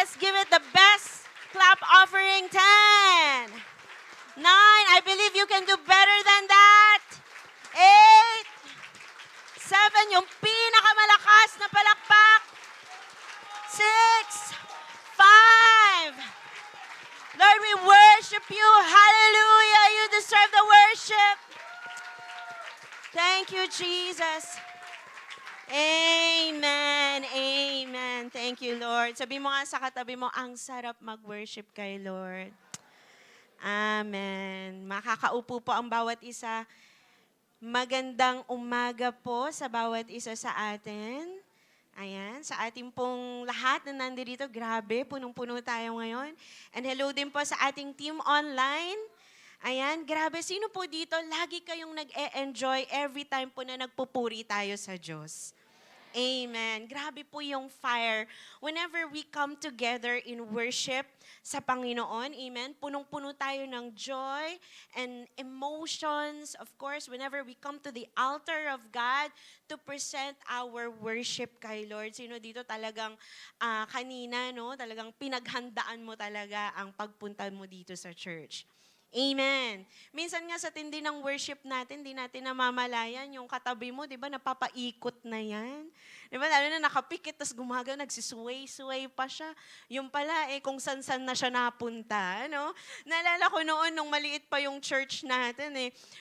let's give it the best clap offering. 10, 9, I believe you can do better than that. 8, 7, yung pinakamalakas na palakpak. 6, 5. Lord, we worship you. Hallelujah. You deserve the worship. Thank you, Jesus. Amen. Amen. Thank you, Lord. Sabi mo nga sa katabi mo, ang sarap mag-worship kay Lord. Amen. Makakaupo po ang bawat isa. Magandang umaga po sa bawat isa sa atin. Ayan, sa ating pong lahat na nandito, grabe, punong-puno tayo ngayon. And hello din po sa ating team online. Ayan, grabe, sino po dito, lagi kayong nag-e-enjoy every time po na nagpupuri tayo sa Diyos. Amen. Grabe po yung fire. Whenever we come together in worship sa Panginoon, amen, punong-puno tayo ng joy and emotions. Of course, whenever we come to the altar of God to present our worship kay Lord. Sino dito talagang kanina, no? Talagang pinaghandaan mo talaga ang pagpunta mo dito sa church. Amen. Minsan nga sa tindi ng worship natin, di natin namamalayan yung katabi mo, di ba, napapaikot na yan. Di ba, lalo na nakapikit, tapos gumagawa, nagsisway-sway pa siya. Yung pala, kung san-san na siya napunta, no? Naalala ko noon, nung maliit pa yung church natin,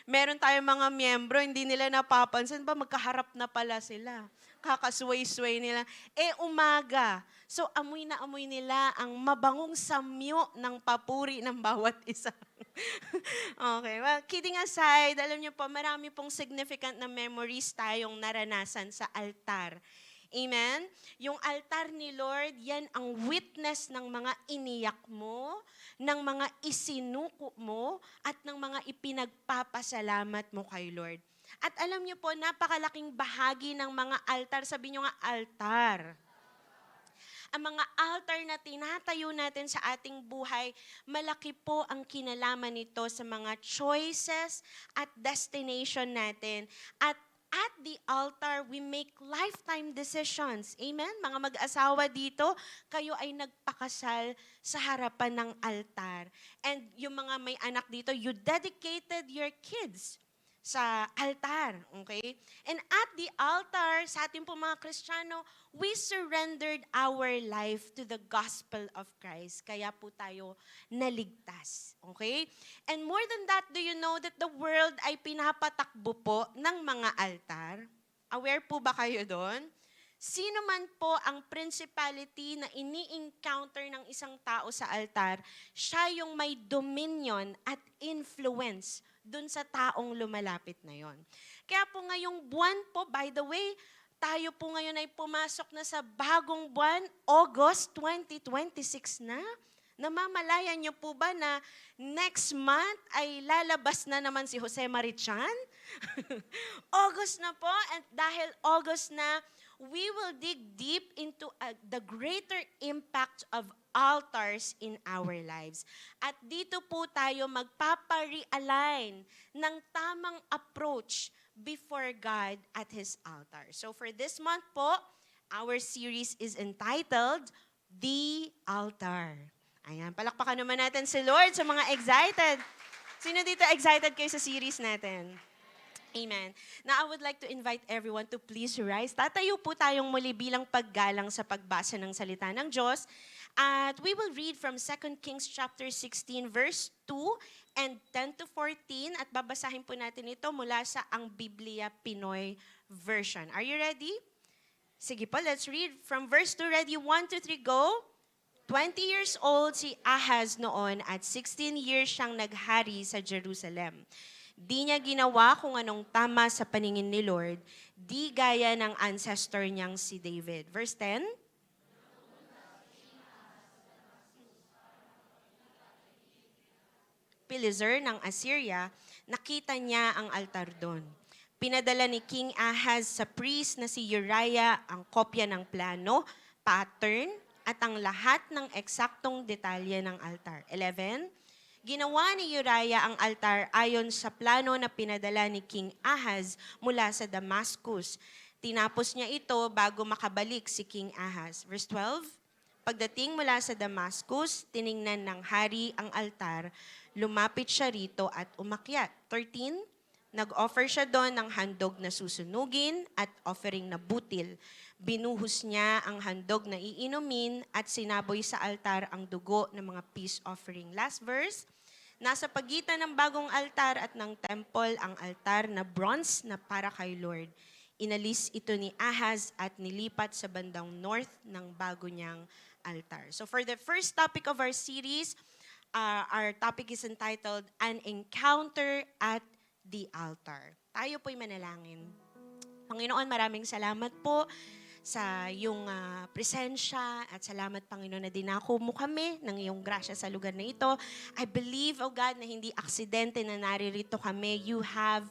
meron tayong mga miyembro, hindi nila napapansin, ba, magkaharap na pala sila. Kakasway-sway nila. Umaga. So, amoy na amoy nila ang mabangong samyo ng papuri ng bawat isa. Okay, well, kidding aside, alam niyo po, marami pong significant na memories tayong naranasan sa altar. Amen? Yung altar ni Lord, yan ang witness ng mga iniyak mo, ng mga isinuko mo, at ng mga ipinagpapasalamat mo kay Lord. At alam niyo po, napakalaking bahagi ng mga altar, sabi niyo nga altar. Ang mga altar na tinatayo natin sa ating buhay, malaki po ang kinalaman nito sa mga choices at destination natin. At the altar, we make lifetime decisions. Amen? Mga mag-asawa dito, kayo ay nagpakasal sa harapan ng altar. And yung mga may anak dito, you dedicated your kids sa altar, okay? And at the altar, sa ating po mga Kristiyano, we surrendered our life to the gospel of Christ. Kaya po tayo naligtas, okay? And more than that, do you know that the world ay pinapatakbo po ng mga altar? Aware po ba kayo doon? Sino man po ang principality na ini-encounter ng isang tao sa altar, siya yung may dominion at influence dun sa taong lumalapit na yon. Kaya po ngayong buwan po, by the way, tayo po ngayon ay pumasok na sa bagong buwan, August 2026 na. Namamalayan niyo po ba na next month ay lalabas na naman si Jose Marichan? August na po, and dahil August na, we will dig deep into the greater impact of altars in our lives. At dito po tayo magpapa-realign ng tamang approach before God at His altar. So for this month po, our series is entitled, The Altar. Ayan, palakpakan naman natin si Lord sa mga excited. Sino dito excited kayo sa series natin? Amen. Now, I would like to invite everyone to please rise. Tatayo po tayong muli bilang paggalang sa pagbasa ng salita ng Diyos. At we will read from 2 Kings chapter 16, verse 2 and 10 to 14. At babasahin po natin ito mula sa Ang Biblia Pinoy version. Are you ready? Sige po, let's read from verse 2. Ready? 1, 2, 3, go. 20 years old si Ahaz noon at 16 years siyang naghari sa Jerusalem. Di niya ginawa kung anong tama sa paningin ni Lord, di gaya ng ancestor niyang si David. Verse 10. Pileser ng Assyria, nakita niya ang altar doon. Pinadala ni King Ahaz sa priest na si Uriah ang kopya ng plano, pattern, at ang lahat ng eksaktong detalye ng altar. 11. Ginawa ni Uriah ang altar ayon sa plano na pinadala ni King Ahaz mula sa Damascus. Tinapos niya ito bago makabalik si King Ahaz. Verse 12. pagdating mula sa Damascus, tiningnan ng hari ang altar, lumapit siya rito at umakyat. 13, nag-offer siya doon ng handog na susunugin at offering na butil. Binuhos niya ang handog na iinumin at sinaboy sa altar ang dugo ng mga peace offering. Last verse, nasa pagitan ng bagong altar at ng temple ang altar na bronze na para kay Lord. Inalis ito ni Ahaz at nilipat sa bandang north ng bago niyang altar. So for the first topic of our series, our topic is entitled, An Encounter at the Altar. Tayo po'y manalangin. Panginoon, maraming salamat po sa iyong presensya at salamat, Panginoon, na dinako mo kami ng iyong grasya sa lugar na ito. I believe, oh God, na hindi aksidente na naririto kami. You have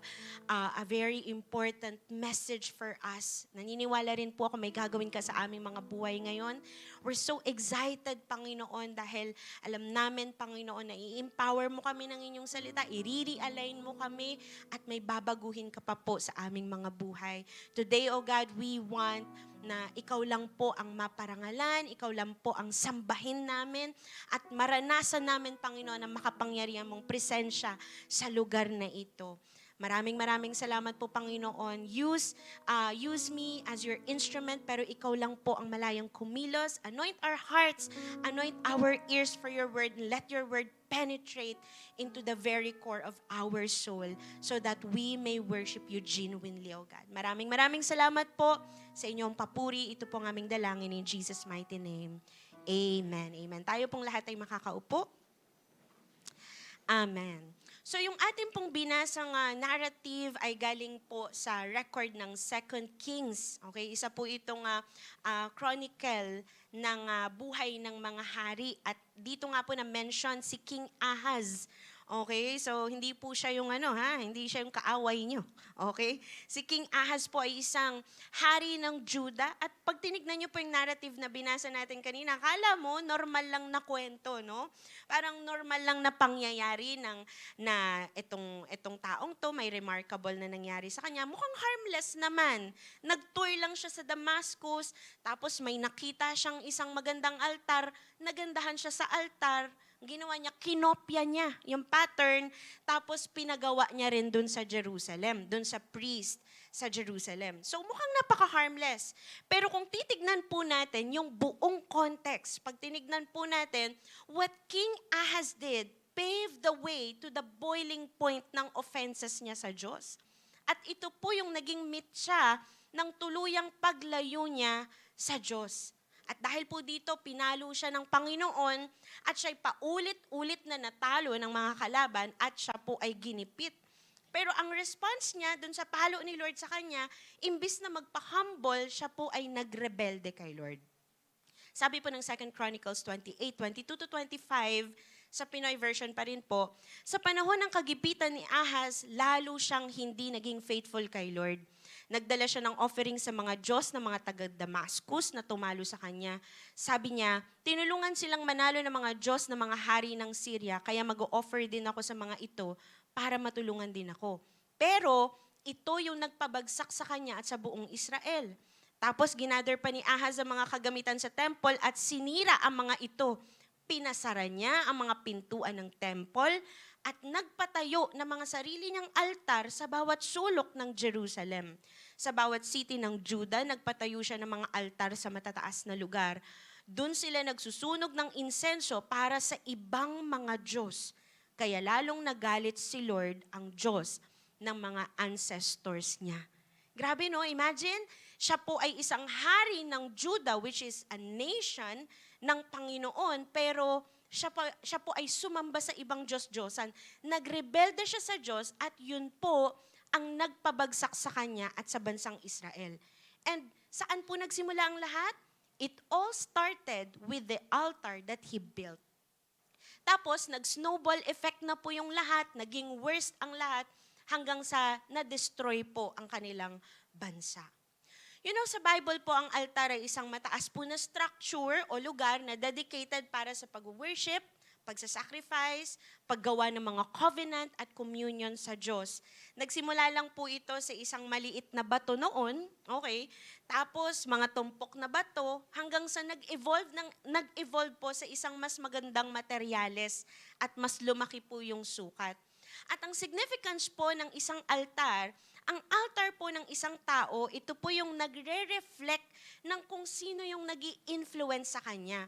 a very important message for us. Naniniwala rin po ako may gagawin ka sa aming mga buhay ngayon. We're so excited, Panginoon, dahil alam namin, Panginoon, na i-empower mo kami ng inyong salita, i-realign mo kami, at may babaguhin ka pa po sa aming mga buhay. Today, oh God, we want na ikaw lang po ang maparangalan, ikaw lang po ang sambahin namin, at maranasan namin, Panginoon, ang makapangyarihan mong presensya sa lugar na ito. Maraming salamat po, Panginoon. Use me as your instrument, pero ikaw lang po ang malayang kumilos. Anoint our hearts, anoint our ears for your word, and let your word penetrate into the very core of our soul so that we may worship you genuinely, O God. Maraming salamat po sa inyong papuri. Ito po ang aming dalangin in Jesus' mighty name. Amen. Amen. Tayo pong lahat ay makakaupo. Amen. So yung ating pong binasang narrative ay galing po sa record ng 2 Kings. Okay, isa po itong chronicle ng buhay ng mga hari, at dito nga po na-mention si King Ahaz. Okay, so hindi po siya yung hindi siya yung kaaway nyo. Okay? Si King Ahaz po ay isang hari ng Judah, at pag tinignan nyo po yung narrative na binasa natin kanina, akala mo normal lang na kwento, no? Parang normal lang na pangyayari na itong taong to, may remarkable na nangyari sa kanya. Mukhang harmless naman. Nag-tour lang siya sa Damascus, tapos may nakita siyang isang magandang altar, nagandahan siya sa altar. Ginawa niya, kinopya niya yung pattern, tapos pinagawa niya rin dun sa Jerusalem, dun sa priest sa Jerusalem. So mukhang napaka-harmless. Pero kung titignan po natin yung buong context, pag tinignan po natin, what King Ahaz did paved the way to the boiling point ng offenses niya sa Diyos. At ito po yung naging mitsa ng tuluyang paglayo niya sa Diyos. At dahil po dito, pinalo siya ng Panginoon, at siya'y paulit-ulit na natalo ng mga kalaban, at siya po ay ginipit. Pero ang response niya dun sa palo ni Lord sa kanya, imbis na magpa-humble, siya po ay nagrebelde kay Lord. Sabi po ng 2 Chronicles 28:22-25, sa Pinoy version pa rin po, sa panahon ng kagipitan ni Ahaz, lalo siyang hindi naging faithful kay Lord. Nagdala siya ng offering sa mga Diyos ng mga taga-Damascus na tumalo sa kanya. Sabi niya, tinulungan silang manalo ng mga Diyos ng mga hari ng Syria, kaya mag-o-offer din ako sa mga ito para matulungan din ako. Pero ito yung nagpabagsak sa kanya at sa buong Israel. Tapos ginather pa ni Ahaz ang mga kagamitan sa temple at sinira ang mga ito. Pinasara niya ang mga pintuan ng temple at nagpatayo ng mga sarili niyang altar sa bawat sulok ng Jerusalem. Sa bawat city ng Judah, nagpatayo siya ng mga altar sa matataas na lugar. Doon sila nagsusunog ng insenso para sa ibang mga Diyos. Kaya lalong nagalit si Lord, ang Diyos ng mga ancestors niya. Grabe, no? Imagine, siya po ay isang hari ng Judah, which is a nation ng Panginoon, pero siya po ay sumamba sa ibang Diyos-Diyosan. Nagrebelde siya sa Diyos, at yun po ang nagpabagsak sa kanya at sa bansang Israel. And saan po nagsimula ang lahat? It all started with the altar that he built. Tapos, nag-snowball effect na po yung lahat, naging worst ang lahat, hanggang sa na-destroy po ang kanilang bansa. You know, sa Bible po, ang altar ay isang mataas po na structure o lugar na dedicated para sa pag-worship, pagsasacrifice, paggawa ng mga covenant at communion sa Diyos. Nagsimula lang po ito sa isang maliit na bato noon, okay? Tapos mga tumpok na bato hanggang sa nag-evolve po sa isang mas magandang materyales at mas lumaki po yung sukat. At ang significance po ng isang altar, ang altar po ng isang tao, ito po yung nagre-reflect ng kung sino yung nag-i-influence sa kanya.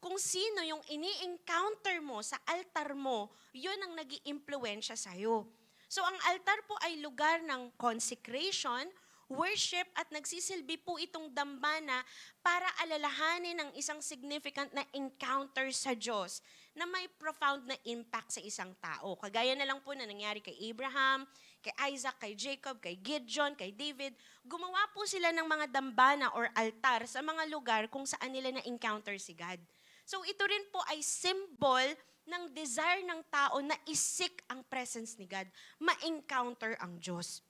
Kung sino yung ini-encounter mo sa altar mo, yun ang nag-i-impluensya sa'yo. So ang altar po ay lugar ng consecration, worship at nagsisilbi po itong dambana para alalahanin ang isang significant na encounter sa Diyos na may profound na impact sa isang tao. Kagaya na lang po na nangyari kay Abraham, kay Isaac, kay Jacob, kay Gideon, kay David. Gumawa po sila ng mga dambana or altar sa mga lugar kung saan nila na-encounter si God. So ito rin po ay symbol ng desire ng tao na isik ang presence ni God, ma-encounter ang Diyos.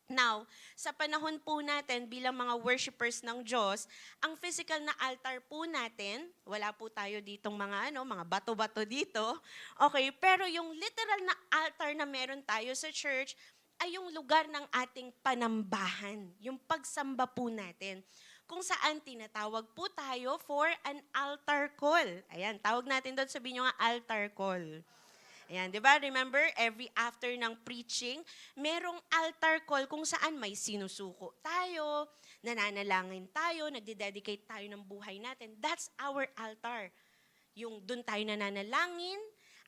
Now, sa panahon po natin bilang mga worshipers ng Diyos, ang physical na altar po natin, wala po tayo ditong mga bato-bato dito. Okay, pero yung literal na altar na meron tayo sa church ay yung lugar ng ating panambahan, yung pagsamba po natin. Kung saan tinatawag po tayo for an altar call. Ayan, tawag natin doon, sabihin nyo nga altar call. Ayan, di ba? Remember, every after ng preaching, merong altar call kung saan may sinusuko tayo, nananalangin tayo, nagdededicate tayo ng buhay natin. That's our altar. Yung doon tayo nananalangin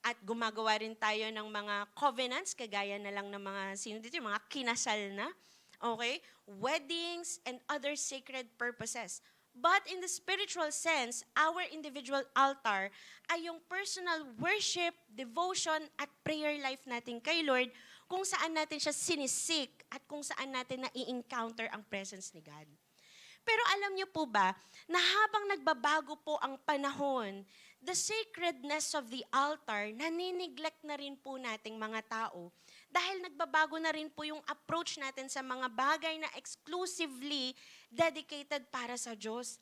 at gumagawa rin tayo ng mga covenants, kagaya na lang ng mga yung mga kinasal na. Okay? Weddings and other sacred purposes. But in the spiritual sense, our individual altar ay yung personal worship, devotion, at prayer life natin kay Lord kung saan natin siya sinisik at kung saan natin na-i-encounter ang presence ni God. Pero alam niyo po ba na habang nagbabago po ang panahon, the sacredness of the altar, naniniglect na rin po nating mga tao dahil nagbabago na rin po yung approach natin sa mga bagay na exclusively dedicated para sa Diyos.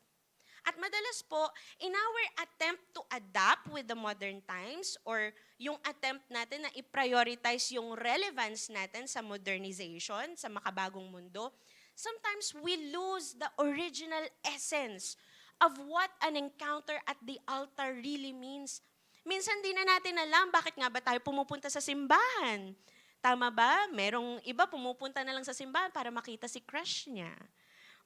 At madalas po, in our attempt to adapt with the modern times or yung attempt natin na i-prioritize yung relevance natin sa modernization, sa makabagong mundo, sometimes we lose the original essence of what an encounter at the altar really means. Minsan di na natin alam bakit nga ba tayo pumupunta sa simbahan. Tama ba? Merong iba pumupunta na lang sa simbahan para makita si crush niya.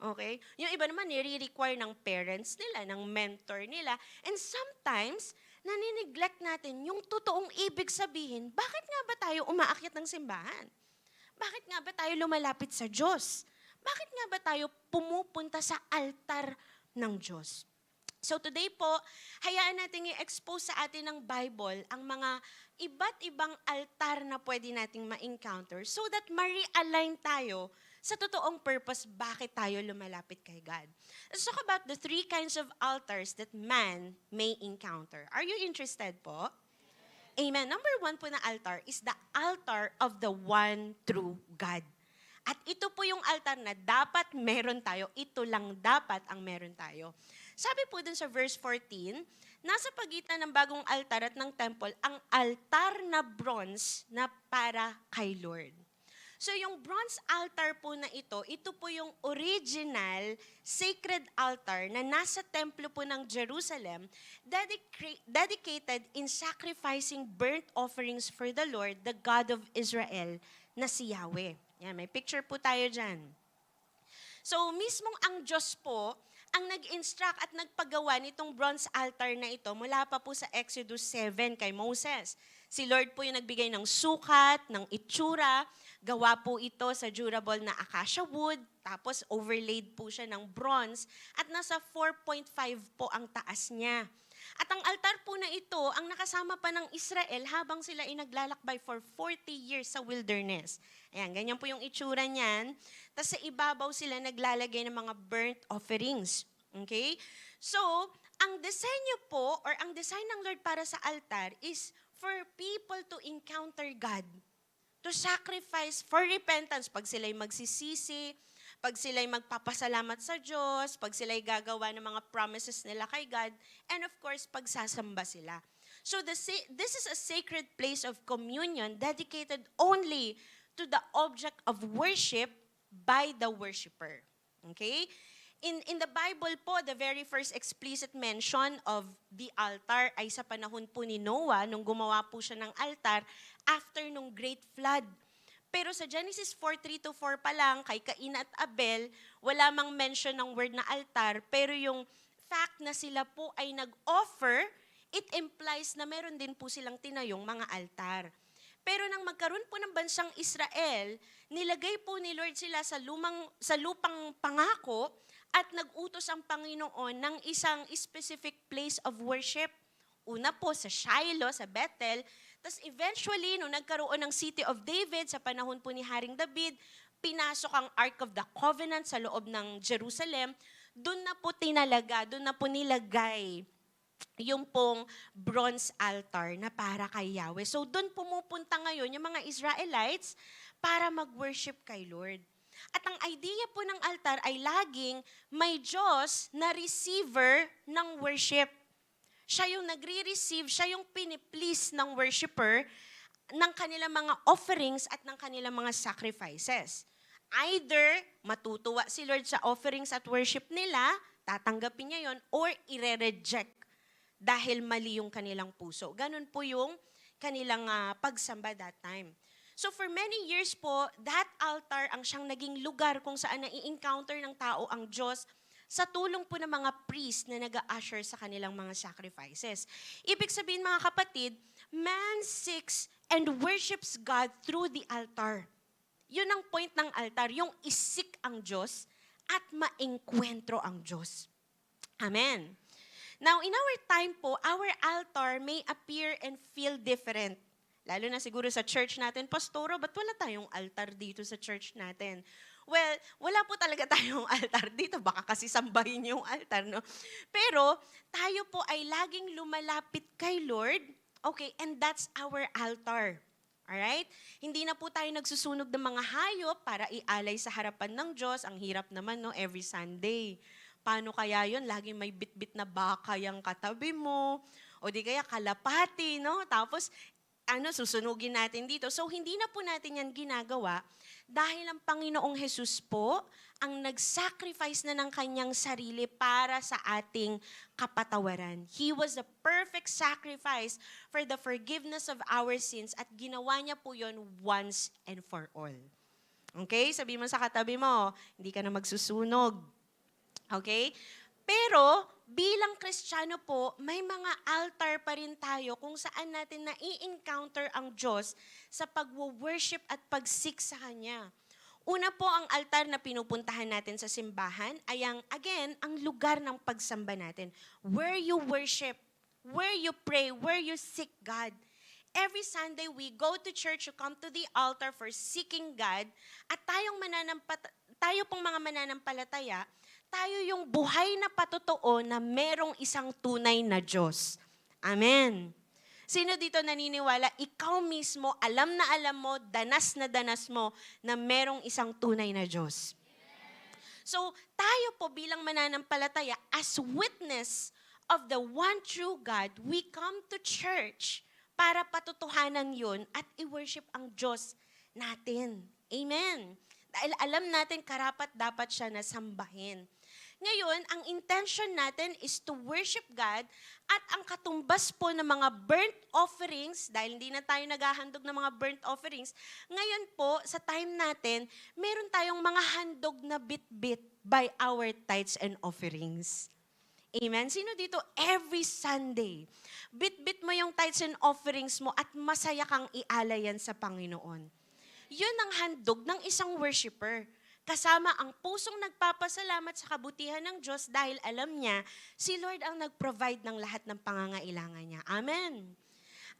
Okay? Yung iba naman nire-require ng parents nila, ng mentor nila. And sometimes, naniniglect natin yung totoong ibig sabihin, bakit nga ba tayo umaakyat ng simbahan? Bakit nga ba tayo lumalapit sa Diyos? Bakit nga ba tayo pumupunta sa altar ng Diyos? So today po, hayaan natin i-expose sa atin ng Bible ang mga iba't ibang altar na pwede nating ma-encounter so that ma-realign tayo sa totoong purpose bakit tayo lumalapit kay God. Let's talk about the 3 kinds of altars that man may encounter. Are you interested po? Amen. Number 1 po na altar is the altar of the one true God. At ito po yung altar na dapat meron tayo. Ito lang dapat ang meron tayo. Sabi po dun sa verse 14, nasa pagitan ng bagong altar at ng temple, ang altar na bronze na para kay Lord. So yung bronze altar po na ito po yung original sacred altar na nasa templo po ng Jerusalem, dedicated in sacrificing burnt offerings for the Lord, the God of Israel, na si Yahweh. Yan, may picture po tayo dyan. So mismong ang Diyos po, ang nag-instruct at nagpagawa nitong bronze altar na ito mula pa po sa Exodus 7 kay Moses. Si Lord po yung nagbigay ng sukat, ng itsura, gawa po ito sa durable na acacia wood, tapos overlaid po siya ng bronze, at nasa 4.5 po ang taas niya. At ang altar po na ito, ang nakasama pa ng Israel habang sila inaglalakbay for 40 years sa wilderness. Ayan, ganyan po yung itsura niyan. Tapos sa ibabaw sila naglalagay ng mga burnt offerings. Okay? So, ang disenyo po, or ang design ng Lord para sa altar is for people to encounter God. To sacrifice for repentance. Pag sila'y magsisisi, pag sila'y magpapasalamat sa Diyos, pag sila'y gagawa ng mga promises nila kay God, and of course, pagsasamba sila. So this is a sacred place of communion dedicated only to the object of worship by the worshiper. Okay? In the Bible po, the very first explicit mention of the altar ay sa panahon po ni Noah, nung gumawa po siya ng altar after nung great flood. Pero sa Genesis 4:3-4 pa lang, kay Cain at Abel, wala mang mention ng word na altar, pero yung fact na sila po ay nag-offer, it implies na meron din po silang tinayong mga altar. Pero nang magkaroon po ng bansang Israel, nilagay po ni Lord sila sa lupang pangako at nag-utos ang Panginoon ng isang specific place of worship. Una po sa Shiloh, sa Bethel. Tapos eventually, nung nagkaroon ng City of David, sa panahon po ni Haring David, pinasok ang Ark of the Covenant sa loob ng Jerusalem. Doon na po tinalaga, doon na po nilagay yung pong bronze altar na para kay Yahweh. So doon pumupunta ngayon yung mga Israelites para mag-worship kay Lord. At ang idea po ng altar ay laging may Diyos na receiver ng worship. Siya yung nagre-receive, siya yung piniplease ng worshiper ng kanilang mga offerings at ng kanilang mga sacrifices. Either matutuwa si Lord sa offerings at worship nila, tatanggapin niya yon, or ire-reject dahil mali yung kanilang puso. Ganun po yung kanilang pagsamba that time. So for many years po, that altar ang siyang naging lugar kung saan nai-encounter ng tao ang Diyos sa tulong po ng mga priest na nag-a-usher sa kanilang mga sacrifices. Ibig sabihin mga kapatid, man seeks and worships God through the altar. Yun ang point ng altar, yung isik ang Diyos at maengkwentro ang Diyos. Amen. Now, in our time po, our altar may appear and feel different. Lalo na siguro sa church natin, Pastoro, ba't wala tayong altar dito sa church natin? Well, wala po talaga tayong altar dito. Baka kasi sambahin yung altar, no? Pero, tayo po ay laging lumalapit kay Lord, okay, and that's our altar. Alright? Hindi na po tayo nagsusunog ng mga hayop para ialay sa harapan ng Diyos. Ang hirap naman, no? Every Sunday. Paano kaya yun? Laging may bit-bit na baka yung katabi mo. O di kaya kalapati, no? Tapos, susunugin natin dito. So, hindi na po natin yan ginagawa dahil ang Panginoong Jesus po ang nag-sacrifice na ng kanyang sarili para sa ating kapatawaran. He was the perfect sacrifice for the forgiveness of our sins at ginawa niya po yon once and for all. Okay? Sabi mo sa katabi mo, hindi ka na magsusunog. Okay? Pero, bilang Kristiyano po, may mga altar pa rin tayo kung saan natin nai-encounter ang Diyos sa pag-worship at pag-seek sa Kanya. Una po, ang altar na pinupuntahan natin sa simbahan ay ang lugar ng pagsamba natin. Where you worship, where you pray, where you seek God. Every Sunday, we go to church, you come to the altar for seeking God, at tayo pong mga mananampalataya, tayo yung buhay na patotoo na merong isang tunay na Diyos. Amen. Sino dito naniniwala, ikaw mismo, alam mo, danas na danas mo, na merong isang tunay na Diyos? So, tayo po bilang mananampalataya, as witness of the one true God, we come to church para patutuhanan yun at i-worship ang Diyos natin. Amen. Dahil alam natin karapat dapat siya na sambahin. Ngayon, ang intention natin is to worship God at ang katumbas po ng mga burnt offerings, dahil hindi na tayo naghahandog ng mga burnt offerings, ngayon po, sa time natin, meron tayong mga handog na bit-bit by our tithes and offerings. Amen? Sino dito every Sunday, bit-bit mo yung tithes and offerings mo at masaya kang ialayan sa Panginoon? Yun ang handog ng isang worshiper. Kasama ang pusong nagpapasalamat sa kabutihan ng Diyos dahil alam niya, si Lord ang nag-provide ng lahat ng pangangailangan niya. Amen.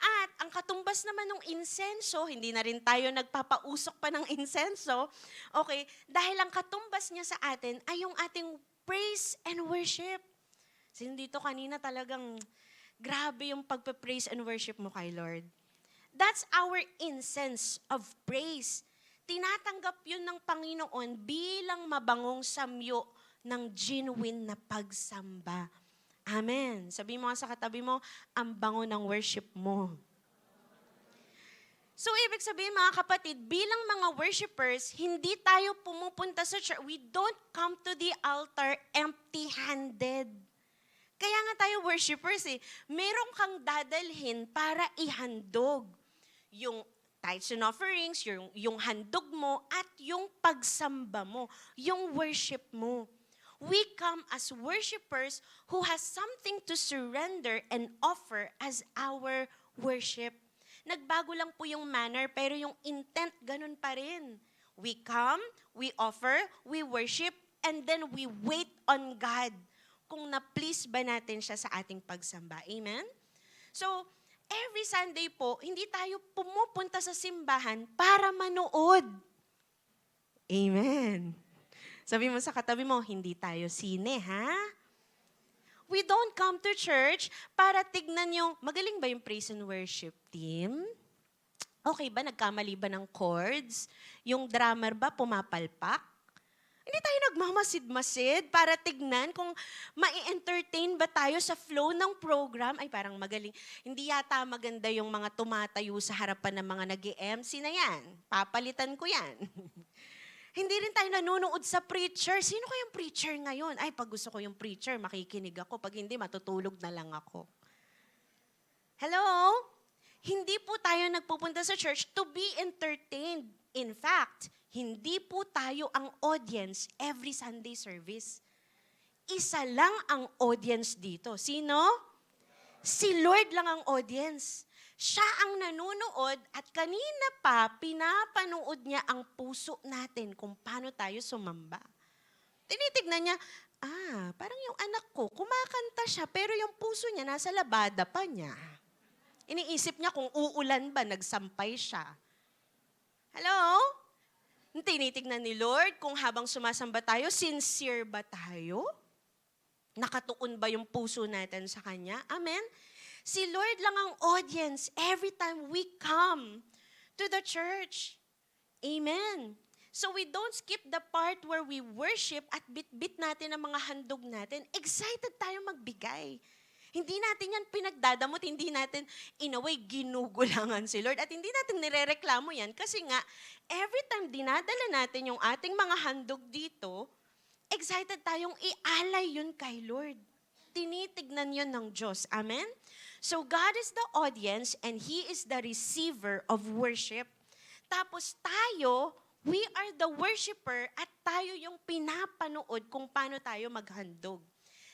At ang katumbas naman ng insenso, hindi na rin tayo nagpapausok pa ng insenso, okay, dahil ang katumbas niya sa atin ay yung ating praise and worship. Sino dito kanina talagang grabe yung pagpe-praise and worship mo kay Lord? That's our incense of praise. Tinatanggap yun ng Panginoon bilang mabangong samyo ng genuine na pagsamba. Amen. Sabi mo nga sa katabi mo, ang bango ng worship mo. So, ibig sabihin mga kapatid, bilang mga worshipers, hindi tayo pumupunta sa church. We don't come to the altar empty-handed. Kaya nga tayo worshipers eh. Meron kang dadalhin para ihandog. Yung tithes and offerings, yung handog mo, at yung pagsamba mo, yung worship mo. We come as worshipers who has something to surrender and offer as our worship. Nagbago lang po yung manner, pero yung intent, ganun pa rin. We come, we offer, we worship, and then we wait on God kung na-please ba natin siya sa ating pagsamba. Amen? So, every Sunday po, hindi tayo pumupunta sa simbahan para manood. Amen. Sabi mo sa katabi mo, hindi tayo sine, ha? We don't come to church para tignan yung, magaling ba yung praise and worship team? Okay ba? Nagkamali ba ng chords? Yung drummer ba pumapalpak? Hindi tayo nagmamasid-masid para tignan kung mai-entertain ba tayo sa flow ng program. Ay, parang magaling. Hindi yata maganda yung mga tumatayo sa harapan ng mga nag-MC na yan. Papalitan ko yan. Hindi rin tayo nanonood sa preacher. Sino kayang preacher ngayon? Ay, pag gusto ko yung preacher, makikinig ako. Pag hindi, matutulog na lang ako. Hello? Hindi po tayo nagpupunta sa church to be entertained. In fact, hindi po tayo ang audience every Sunday service. Isa lang ang audience dito. Sino? Si Lord lang ang audience. Siya ang nanonood at kanina pa pinapanood niya ang puso natin kung paano tayo sumamba. Tinitignan niya, parang yung anak ko, kumakanta siya pero yung puso niya nasa labada pa niya. Iniisip niya kung uulan ba, nagsampay siya. Hello? Tinitignan ni Lord kung habang sumasamba tayo, sincere ba tayo? Nakatuon ba yung puso natin sa Kanya? Amen? Si Lord lang ang audience every time we come to the church. Amen. So we don't skip the part where we worship at bit-bit natin ang mga handog natin. Excited tayo magbigay. Hindi natin yan pinagdadamot, hindi natin in a way ginugulangan si Lord. At hindi natin nirereklamo yan kasi nga every time dinadala natin yung ating mga handog dito, excited tayong ialay yun kay Lord. Tinitignan yun ng Diyos. Amen? So God is the audience and He is the receiver of worship. Tapos tayo, we are the worshiper at tayo yung pinapanood kung paano tayo maghandog.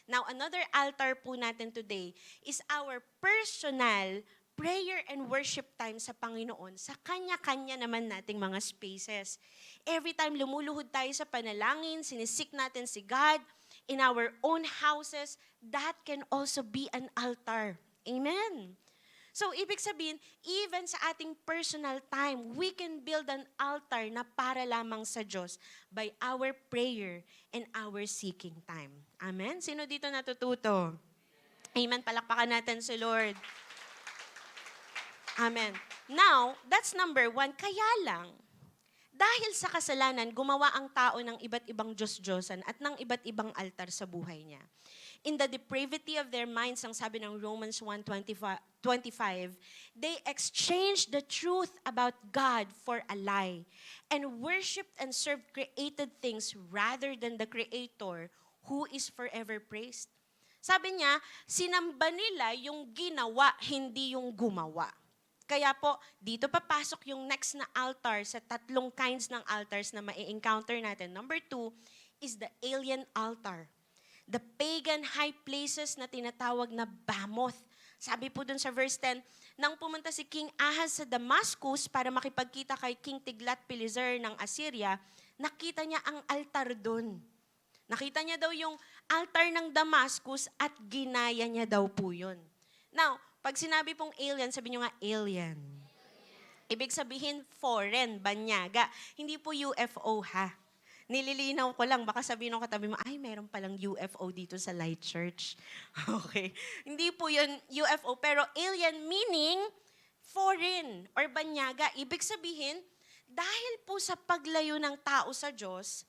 Now, another altar po natin today is our personal prayer and worship time sa Panginoon sa kanya-kanya naman nating mga spaces. Every time lumuluhod tayo sa panalangin, sinisik natin si God in our own houses, that can also be an altar. Amen. So, ibig sabihin, even sa ating personal time, we can build an altar na para lamang sa Diyos by our prayer and our seeking time. Amen? Sino dito natututo? Amen. Palakpakan natin si Lord. Amen. Now, that's number 1. Kaya lang, dahil sa kasalanan, gumawa ang tao ng iba't ibang Diyos-Diyosan at ng iba't ibang altar sa buhay niya. In the depravity of their minds, ang sabi ng Romans 1:25, they exchanged the truth about God for a lie and worshipped and served created things rather than the Creator who is forever praised. Sabi niya, sinamba nila yung ginawa, hindi yung gumawa. Kaya po, dito papasok yung next na altar sa 3 kinds ng altars na mai-encounter natin. Number 2 is the alien altar. The pagan high places na tinatawag na Bamoth. Sabi po dun sa verse 10, nang pumunta si King Ahaz sa Damascus para makipagkita kay King Tiglath-Pileser ng Assyria, nakita niya ang altar dun. Nakita niya daw yung altar ng Damascus at ginaya niya daw po yun. Now, pag sinabi pong alien, sabi niyo nga alien. Ibig sabihin foreign, banyaga. Hindi po UFO ha. Nililinaw ko lang, baka sabihin ng katabi mo, ay, meron palang UFO dito sa Light Church. Okay. Hindi po yun UFO, pero alien meaning foreign or banyaga. Ibig sabihin, dahil po sa paglayo ng tao sa Diyos,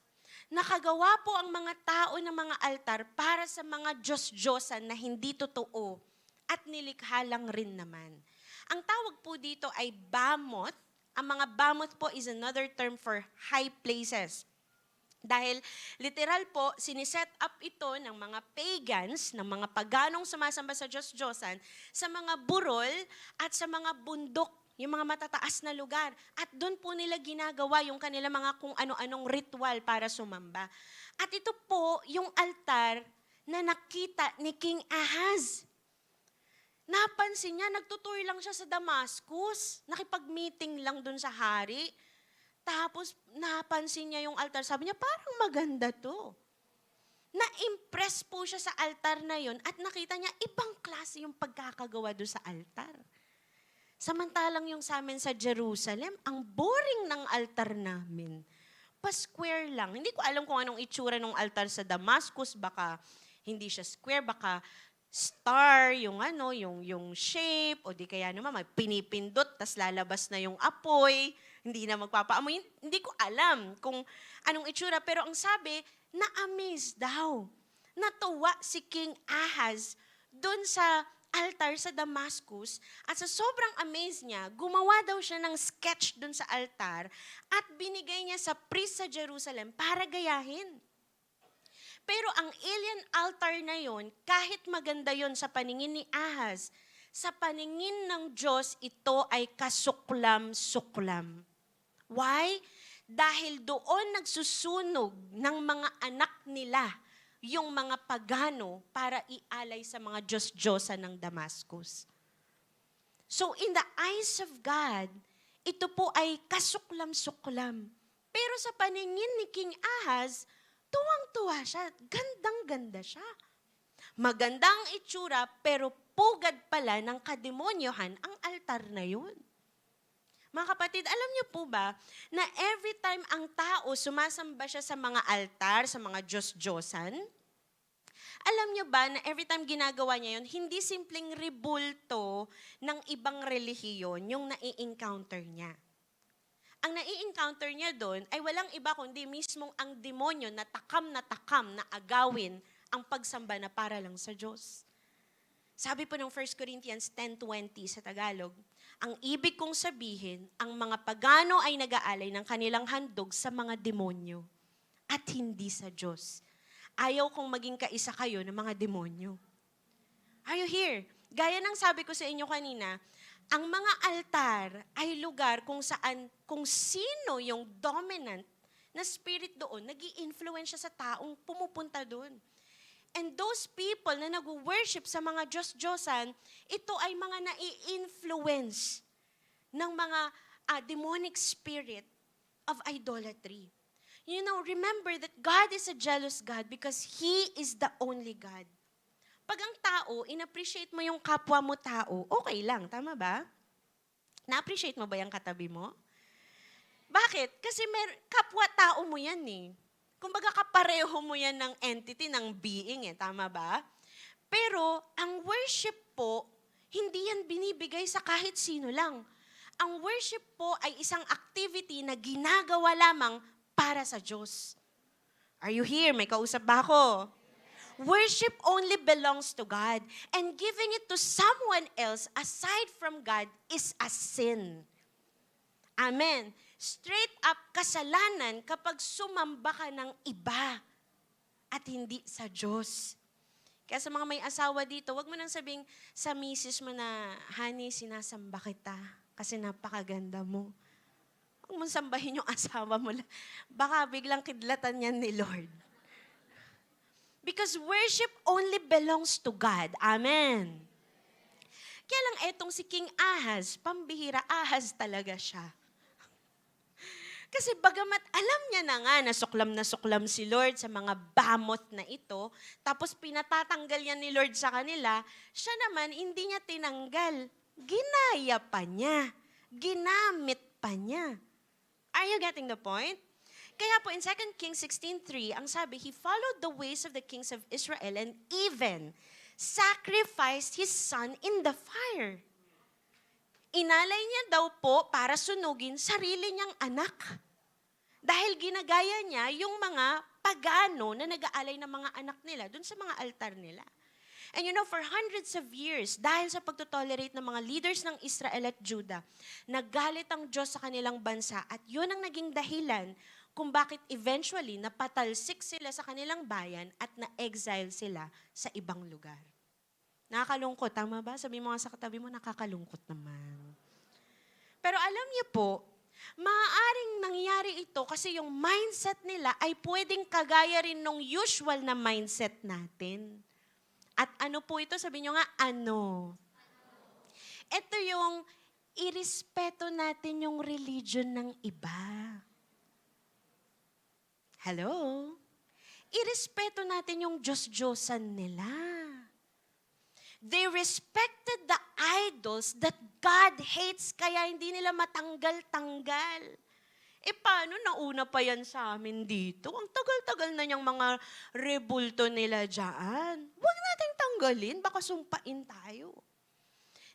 Nakagawa po ang mga tao ng mga altar para sa mga Diyos-Diyosan na hindi totoo at nilikha lang rin naman. Ang tawag po dito ay Bamoth. Ang mga Bamoth po is another term for high places. Dahil literal po, siniset up ito ng mga pagans, ng mga paganong sumasamba sa Diyos-Diyosan, sa mga burol at sa mga bundok, yung mga matataas na lugar. At doon po nila ginagawa yung kanila mga kung ano-anong ritual para sumamba. At ito po yung altar na nakita ni King Ahaz. Napansin niya, nagtutour lang siya sa Damascus. Nakipag-meeting lang doon sa hari. Tapos napansin niya yung altar. Sabi niya, parang maganda to. Na-impress po siya sa altar na yon at nakita niya, ibang klase yung pagkakagawa doon sa altar. Samantalang yung sa amin sa Jerusalem, ang boring ng altar namin. Pa-square lang. Hindi ko alam kung anong itsura ng altar sa Damascus. Baka hindi siya square, baka star, yung yung shape, o di kaya naman may pinipindot, tas lalabas na yung apoy, hindi na magpapaamoy. Hindi ko alam kung anong itsura, pero ang sabi, na-amaze daw. Natuwa si King Ahaz doon sa altar sa Damascus, at sa sobrang amaze niya, gumawa daw siya ng sketch doon sa altar at binigay niya sa priest sa Jerusalem para gayahin. Pero ang alien altar na yon, kahit maganda yon sa paningin ni Ahaz, sa paningin ng Diyos, ito ay kasuklam-suklam. Why? Dahil doon nagsusunog ng mga anak nila yung mga pagano para ialay sa mga Diyos-Diyosan ng Damascus. So in the eyes of God, ito po ay kasuklam-suklam. Pero sa paningin ni King Ahaz, tuwang-tuwa siya, gandang-ganda siya. Magandang itsura, pero pugad pala ng kademonyohan ang altar na yun. Mga kapatid, alam niyo po ba na every time ang tao sumasamba siya sa mga altar, sa mga Diyos-Diyosan, alam niyo ba na every time ginagawa niya yun, hindi simpleng rebulto ng ibang relihiyon yung nai-encounter niya. Ang nai-encounter niya doon ay walang iba kundi mismong ang demonyo na takam na agawin ang pagsamba na para lang sa Diyos. Sabi po ng 1 Corinthians 10:20 sa Tagalog, ang ibig kong sabihin, ang mga pagano ay nag-aalay ng kanilang handog sa mga demonyo at hindi sa Diyos. Ayaw kong maging kaisa kayo ng mga demonyo. Are you here? Gaya ng sabi ko sa inyo kanina, ang mga altar ay lugar kung saan, kung sino yung dominant na spirit doon, nag-i-influence siya sa taong pumupunta doon. And those people na nag-worship sa mga Diyos-Diyosan, ito ay mga nai-influence ng mga demonic spirit of idolatry. You know, remember that God is a jealous God because He is the only God. Pag ang tao, in-appreciate mo yung kapwa mo tao, okay lang, tama ba? Na-appreciate mo ba yung katabi mo? Bakit? Kasi kapwa-tao mo yan eh. Kumbaga kapareho mo yan ng entity, ng being eh, tama ba? Pero ang worship po, hindi yan binibigay sa kahit sino lang. Ang worship po ay isang activity na ginagawa lamang para sa Diyos. Are you here? May kausap ba ako? Worship only belongs to God. And giving it to someone else aside from God is a sin. Amen. Straight up kasalanan kapag sumamba ka ng iba at hindi sa Diyos. Kaya sa mga may asawa dito, wag mo nang sabing sa misis mo na, honey, sinasamba kita kasi napakaganda mo. Huwag mong sambahin yung asawa mo. Baka biglang kidlatan yan ni Lord. Because worship only belongs to God. Amen. Kaya lang etong si King Ahaz, pambihira, Ahaz talaga siya. Kasi bagamat alam niya na nga na suklam si Lord sa mga Bamoth na ito, tapos pinatatanggal niya ni Lord sa kanila, siya naman hindi niya tinanggal. Ginaya pa niya. Ginamit pa niya. Are you getting the point? Kaya po in 2 Kings 16:3, ang sabi, he followed the ways of the kings of Israel and even sacrificed his son in the fire. Inalay niya daw po para sunugin sarili niyang anak. Dahil ginagaya niya yung mga pagano na nag-aalay ng mga anak nila dun sa mga altar nila. And you know, for hundreds of years, dahil sa pagtotolerate ng mga leaders ng Israel at Judah, naggalit ang Diyos sa kanilang bansa at yun ang naging dahilan kung bakit eventually napatalsik sila sa kanilang bayan at na-exile sila sa ibang lugar. Nakakalungkot, tama ba? Sabi mo nga sa katabi mo, nakakalungkot naman. Pero alam niyo po, maaaring nangyari ito kasi yung mindset nila ay pwedeng kagaya rin ng usual na mindset natin. At ano po ito? Sabi nyo nga, ano? Ito yung irespeto natin yung religion ng iba. Hello? Irespeto natin yung Diyos-Diyosan nila. They respected the idols that God hates, kaya hindi nila matanggal-tanggal. Paano nauna pa yan sa amin dito? Ang tagal-tagal na niyang mga rebulto nila dyan. Huwag nating tanggalin, baka sumpain tayo.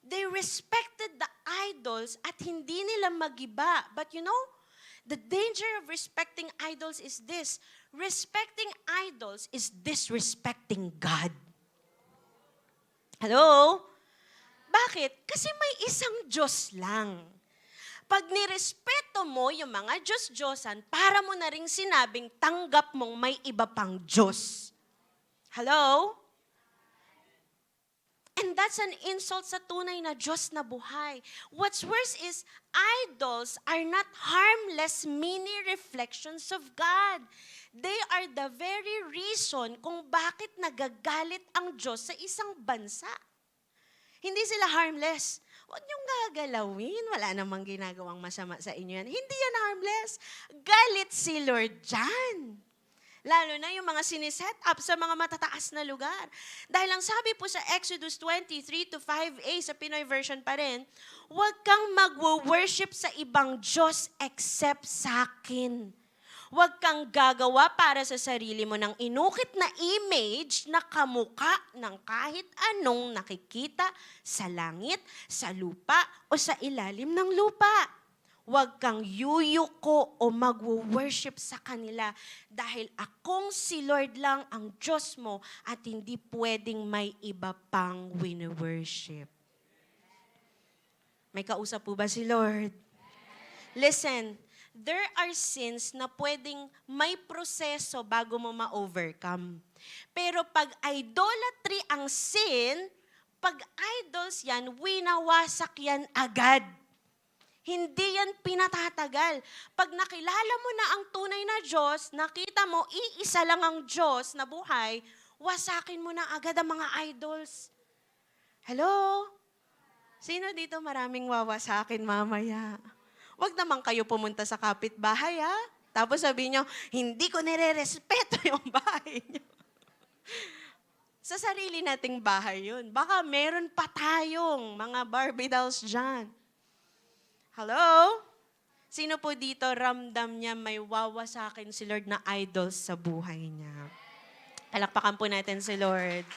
They respected the idols at hindi nila magiba. But you know, the danger of respecting idols is this. Respecting idols is disrespecting God. Hello? Bakit? Kasi may isang Diyos lang. Pag nirespeto mo yung mga Diyos-Diyosan, para mo na ring sinabing tanggap mong may iba pang Diyos. Hello? And that's an insult sa tunay na Diyos na buhay. What's worse is, idols are not harmless mini reflections of God. They are the very reason kung bakit nagagalit ang Diyos sa isang bansa. Hindi sila harmless. Huwag niyong gagalawin. Wala namang ginagawang masama sa inyo yan. Hindi yan harmless. Galit si Lord dyan. Lalo na yung mga siniset up sa mga matataas na lugar. Dahil ang sabi po sa Exodus 23-5a sa Pinoy version pa rin, huwag kang mag-worship sa ibang Diyos except sa akin. Huwag kang gagawa para sa sarili mo ng inukit na image na kamukha ng kahit anong nakikita sa langit, sa lupa, o sa ilalim ng lupa. Huwag kang yuyuko o mag-worship sa kanila dahil akong si Lord lang ang Diyos mo at hindi pwedeng may iba pang wini-worship. May kausap po ba si Lord? Listen, there are sins na pwedeng may proseso bago mo ma-overcome. Pero pag idolatry ang sin, pag idols yan, winawasak yan agad. Hindi yan pinatatagal. Pag nakilala mo na ang tunay na Diyos, nakita mo, iisa lang ang Diyos na buhay, wasakin mo na agad ang mga idols. Hello? Sino dito maraming wawasakin mamaya? Huwag naman kayo pumunta sa kapitbahay, ha? Tapos sabihin nyo, hindi ko nire-respeto yung bahay nyo. Sa sarili nating bahay yun. Baka meron pa tayong mga Barbie dolls dyan. Hello? Sino po dito ramdam niya may wawasakin si Lord na idols sa buhay niya? Palakpakan po natin si Lord.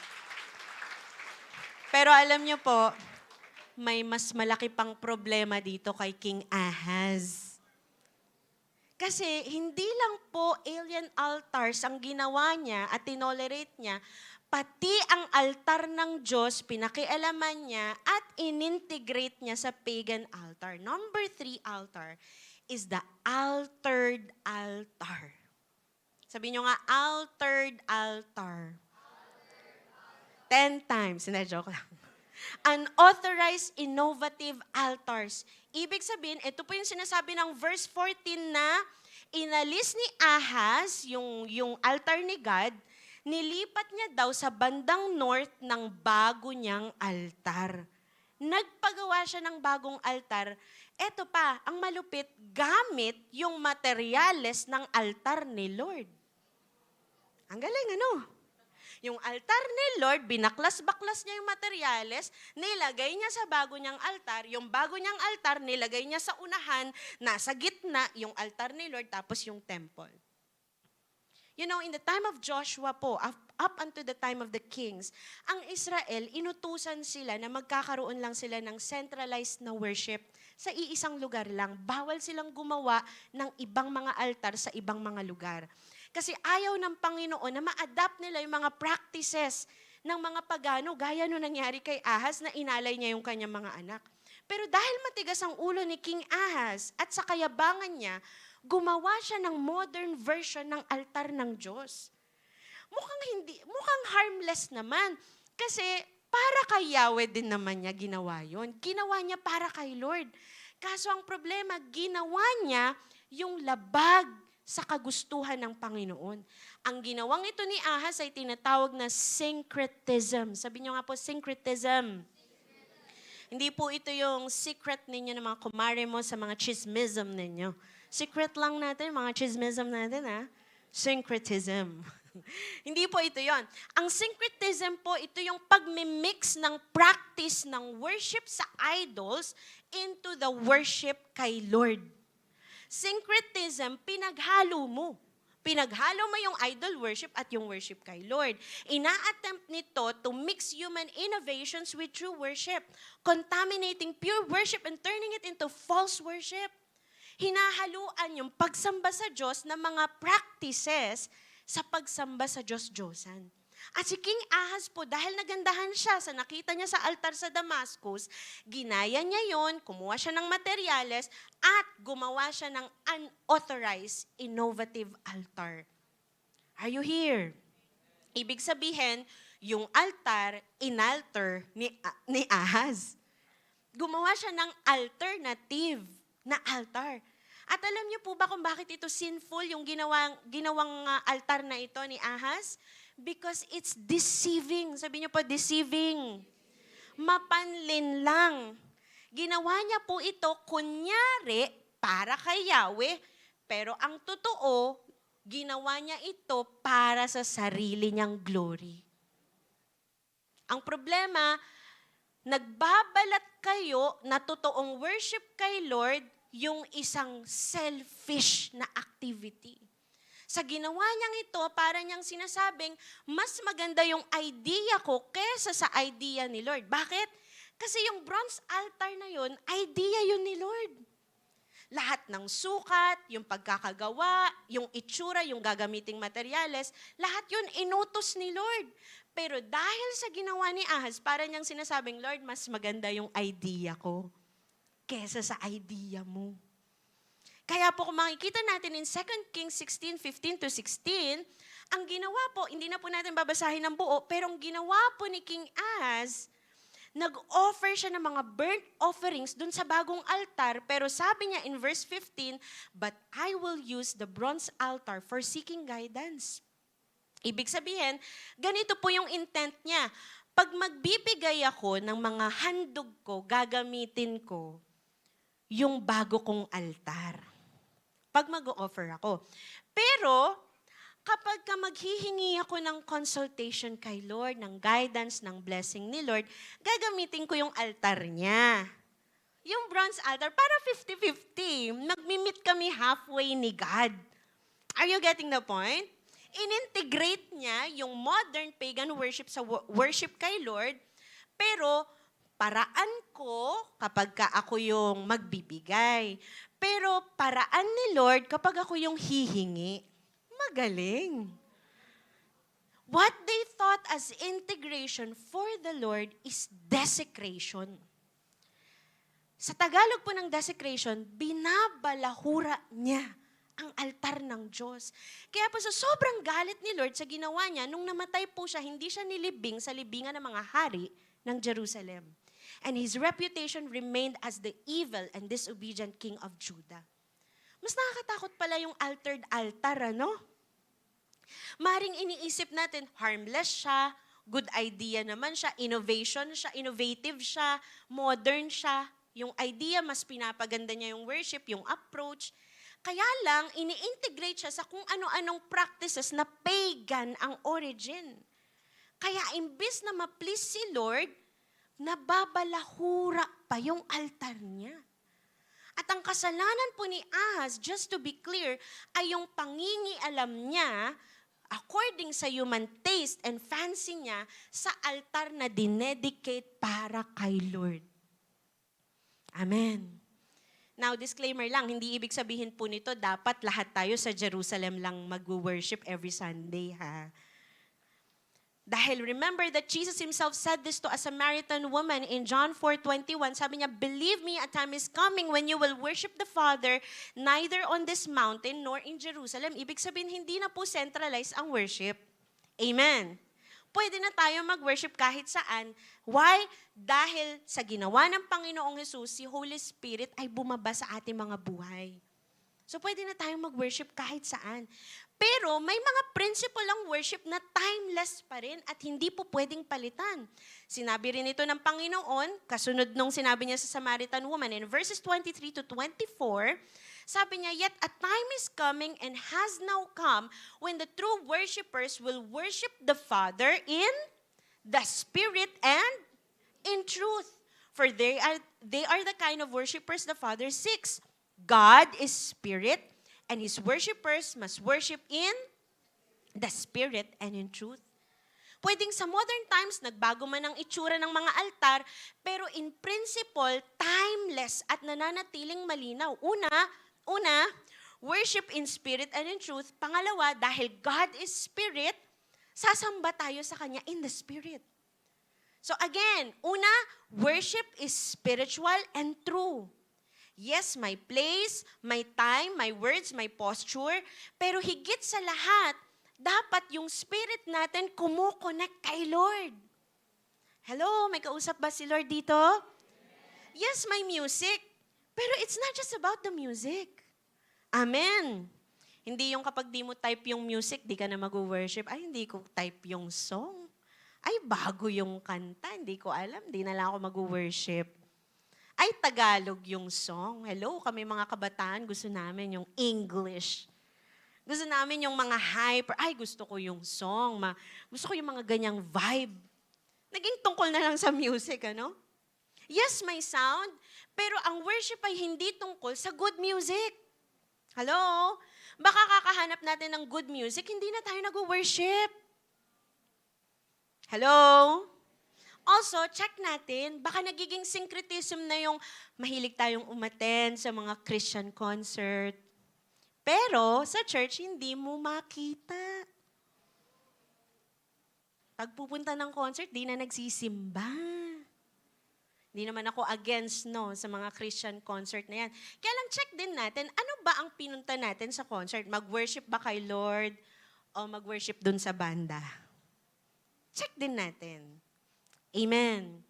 Pero alam niyo po, may mas malaki pang problema dito kay King Ahaz. Kasi hindi lang po alien altars ang ginawa niya at tinolerate niya, pati ang altar ng Diyos, pinakialaman niya at inintegrate niya sa pagan altar. Number 3 altar is the altered altar. Sabi niyo nga, altered altar. 10 times. Hindi, joke lang. Unauthorized, innovative altars. Ibig sabihin, ito po yung sinasabi ng verse 14 na inalis ni Ahaz, yung altar ni God, nilipat niya daw sa bandang north ng bago niyang altar. Nagpagawa siya ng bagong altar. Eto pa, ang malupit, gamit yung materyales ng altar ni Lord. Ang galing, ano? Yung altar ni Lord, binaklas-baklas niya yung materyales, nilagay niya sa bago niyang altar, yung bago niyang altar, nilagay niya sa unahan, nasa gitna, yung altar ni Lord, tapos yung temple. You know, in the time of Joshua po, up unto the time of the kings, ang Israel, inutusan sila na magkakaroon lang sila ng centralized na worship sa iisang lugar lang. Bawal silang gumawa ng ibang mga altar sa ibang mga lugar. Kasi ayaw ng Panginoon na ma-adapt nila yung mga practices ng mga pagano, gaya nung nangyari kay Ahaz na inalay niya yung kanyang mga anak. Pero dahil matigas ang ulo ni King Ahaz at sa kayabangan niya, gumawa siya ng modern version ng altar ng Diyos. Mukhang harmless naman. Kasi para kay Yahweh din naman niya ginawa yon. Ginawa niya para kay Lord. Kaso ang problema, ginawa niya yung labag sa kagustuhan ng Panginoon. Ang ginawang ito ni Ahaz ay tinatawag na syncretism. Sabi niyo nga po, syncretism. Hindi po ito yung secret ninyo ng mga kumare mo sa mga chismism ninyo. Secret lang natin, mga chismism natin, ha? Syncretism. Hindi po ito yon. Ang syncretism po, ito yung pagmimix ng practice ng worship sa idols into the worship kay Lord. Syncretism, pinaghalo mo. Pinaghalo mo yung idol worship at yung worship kay Lord. Ina-attempt nito to mix human innovations with true worship, contaminating pure worship and turning it into false worship. Hinahaluan yung pagsamba sa Diyos ng mga practices sa pagsamba sa Diyos-Diyosan. At si King Ahaz po, dahil nagandahan siya sa nakita niya sa altar sa Damascus, ginaya niya yon, kumuha siya ng materyales, at gumawa siya ng unauthorized, innovative altar. Are you here? Ibig sabihin, yung altar, inalter ni Ahaz. Gumawa siya ng alternative na altar. At alam niyo po ba kung bakit ito sinful, yung ginawang altar na ito ni Ahaz? Because it's deceiving. Sabi niyo po, deceiving. Mapanlin lang. Ginawa niya po ito, kunyari, para kay Yahweh, pero ang totoo, ginawa niya ito para sa sarili niyang glory. Ang problema, nagbabalat kayo na totoong worship kay Lord, yung isang selfish na activity. Sa ginawa niyang ito, para niyang sinasabing, mas maganda yung idea ko kesa sa idea ni Lord. Bakit? Kasi yung bronze altar na yun, idea yun ni Lord. Lahat ng sukat, yung pagkakagawa, yung itsura, yung gagamiting materyales, lahat yun inutos ni Lord. Pero dahil sa ginawa ni Ahaz, para niyang sinasabing, Lord, mas maganda yung idea ko kesa sa idea mo. Kaya po kung makikita natin in 2 Kings 16:15-16, ang ginawa po, hindi na po natin babasahin ng buo, pero ang ginawa po ni King Ahaz, nag-offer siya ng mga burnt offerings dun sa bagong altar, pero sabi niya in verse 15, "But I will use the bronze altar for seeking guidance." Ibig sabihin, ganito po yung intent niya. Pag magbibigay ako ng mga handog ko, gagamitin ko yung bago kong altar. Pag mag-o-offer ako. Pero, kapag maghihingi ako ng consultation kay Lord, ng guidance, ng blessing ni Lord, gagamitin ko yung altar niya. Yung bronze altar, para 50-50. Nagmi-meet kami halfway ni God. Are you getting the point? In-integrate niya yung modern pagan worship sa worship kay Lord, pero paraan ko kapag ako yung magbibigay. Pero paraan ni Lord kapag ako yung hihingi. Magaling. What they thought as integration for the Lord is desecration. Sa Tagalog po ng desecration, binabalahura niya ang altar ng Diyos. Kaya po sa sobrang galit ni Lord sa ginawa niya, nung namatay po siya, hindi siya nilibing sa libingan ng mga hari ng Jerusalem. And his reputation remained as the evil and disobedient king of Judah. Mas nakakatakot pala yung altered altar, ano? Maring iniisip natin, harmless siya, good idea naman siya, innovative siya, modern siya. Yung idea, mas pinapaganda niya yung worship, yung approach. Kaya lang, ini-integrate siya sa kung ano-anong practices na pagan ang origin. Kaya imbis na ma-please si Lord, nababalahura pa yung altar niya. At ang kasalanan po ni Ahaz, just to be clear, ay yung pangingialam niya according sa human taste and fancy niya sa altar na dinedicate para kay Lord. Amen. Now, disclaimer lang, hindi ibig sabihin po nito, dapat lahat tayo sa Jerusalem lang mag-worship every Sunday, ha? Dahil remember that Jesus himself said this to a Samaritan woman in John 4:21. Sabi niya, "Believe me, a time is coming when you will worship the Father neither on this mountain nor in Jerusalem." Ibig sabihin, hindi na po centralized ang worship. Amen. Pwede na tayo mag-worship kahit saan. Why? Dahil sa ginawa ng Panginoong Jesus, si Holy Spirit ay bumaba sa ating mga buhay. So pwede na tayong mag-worship kahit saan. Pero may mga principle ang worship na timeless pa rin at hindi po pwedeng palitan. Sinabi rin ito ng Panginoon, kasunod nung sinabi niya sa Samaritan woman, in verses 23 to 24, sabi niya, "Yet a time is coming and has now come when the true worshipers will worship the Father in the Spirit and in truth. For they are the kind of worshipers the Father seeks. God is Spirit, and His worshipers must worship in the Spirit and in truth." Pwedeng sa modern times, nagbago man ang itsura ng mga altar, pero in principle, timeless at nananatiling malinaw. Una, worship in spirit and in truth. Pangalawa, dahil God is Spirit, sasamba tayo sa Kanya in the Spirit. So again, una, worship is spiritual and true. Yes, my place, my time, my words, my posture, pero higit sa lahat, dapat yung spirit natin kumukonect kay Lord. Hello, may kausap ba si Lord dito? Yes, my music, pero it's not just about the music. Amen. Hindi yung kapag di mo type yung music, di ka na mag-worship. Ay, hindi ko type yung song. Ay, bago yung kanta, hindi ko alam, di na lang ako mag-worship. Ay, Tagalog yung song. Hello, kami mga kabataan, gusto namin yung English. Gusto namin yung mga hyper. Ay, gusto ko yung song. Gusto ko yung mga ganyang vibe. Naging tungkol na lang sa music, ano? Yes, may sound, pero ang worship ay hindi tungkol sa good music. Hello? Baka kakahanap natin ng good music, hindi na tayo nag-worship. Hello? Also, check natin, baka nagiging syncretism na yung mahilig tayong umattend sa mga Christian concert. Pero sa church, hindi mo makita. Pag pupunta ng concert, di na nagsisimba. Hindi naman ako against sa mga Christian concert na yan. Kaya lang check din natin, ano ba ang pinunta natin sa concert? Mag-worship ba kay Lord o mag-worship dun sa banda? Check din natin. Amen.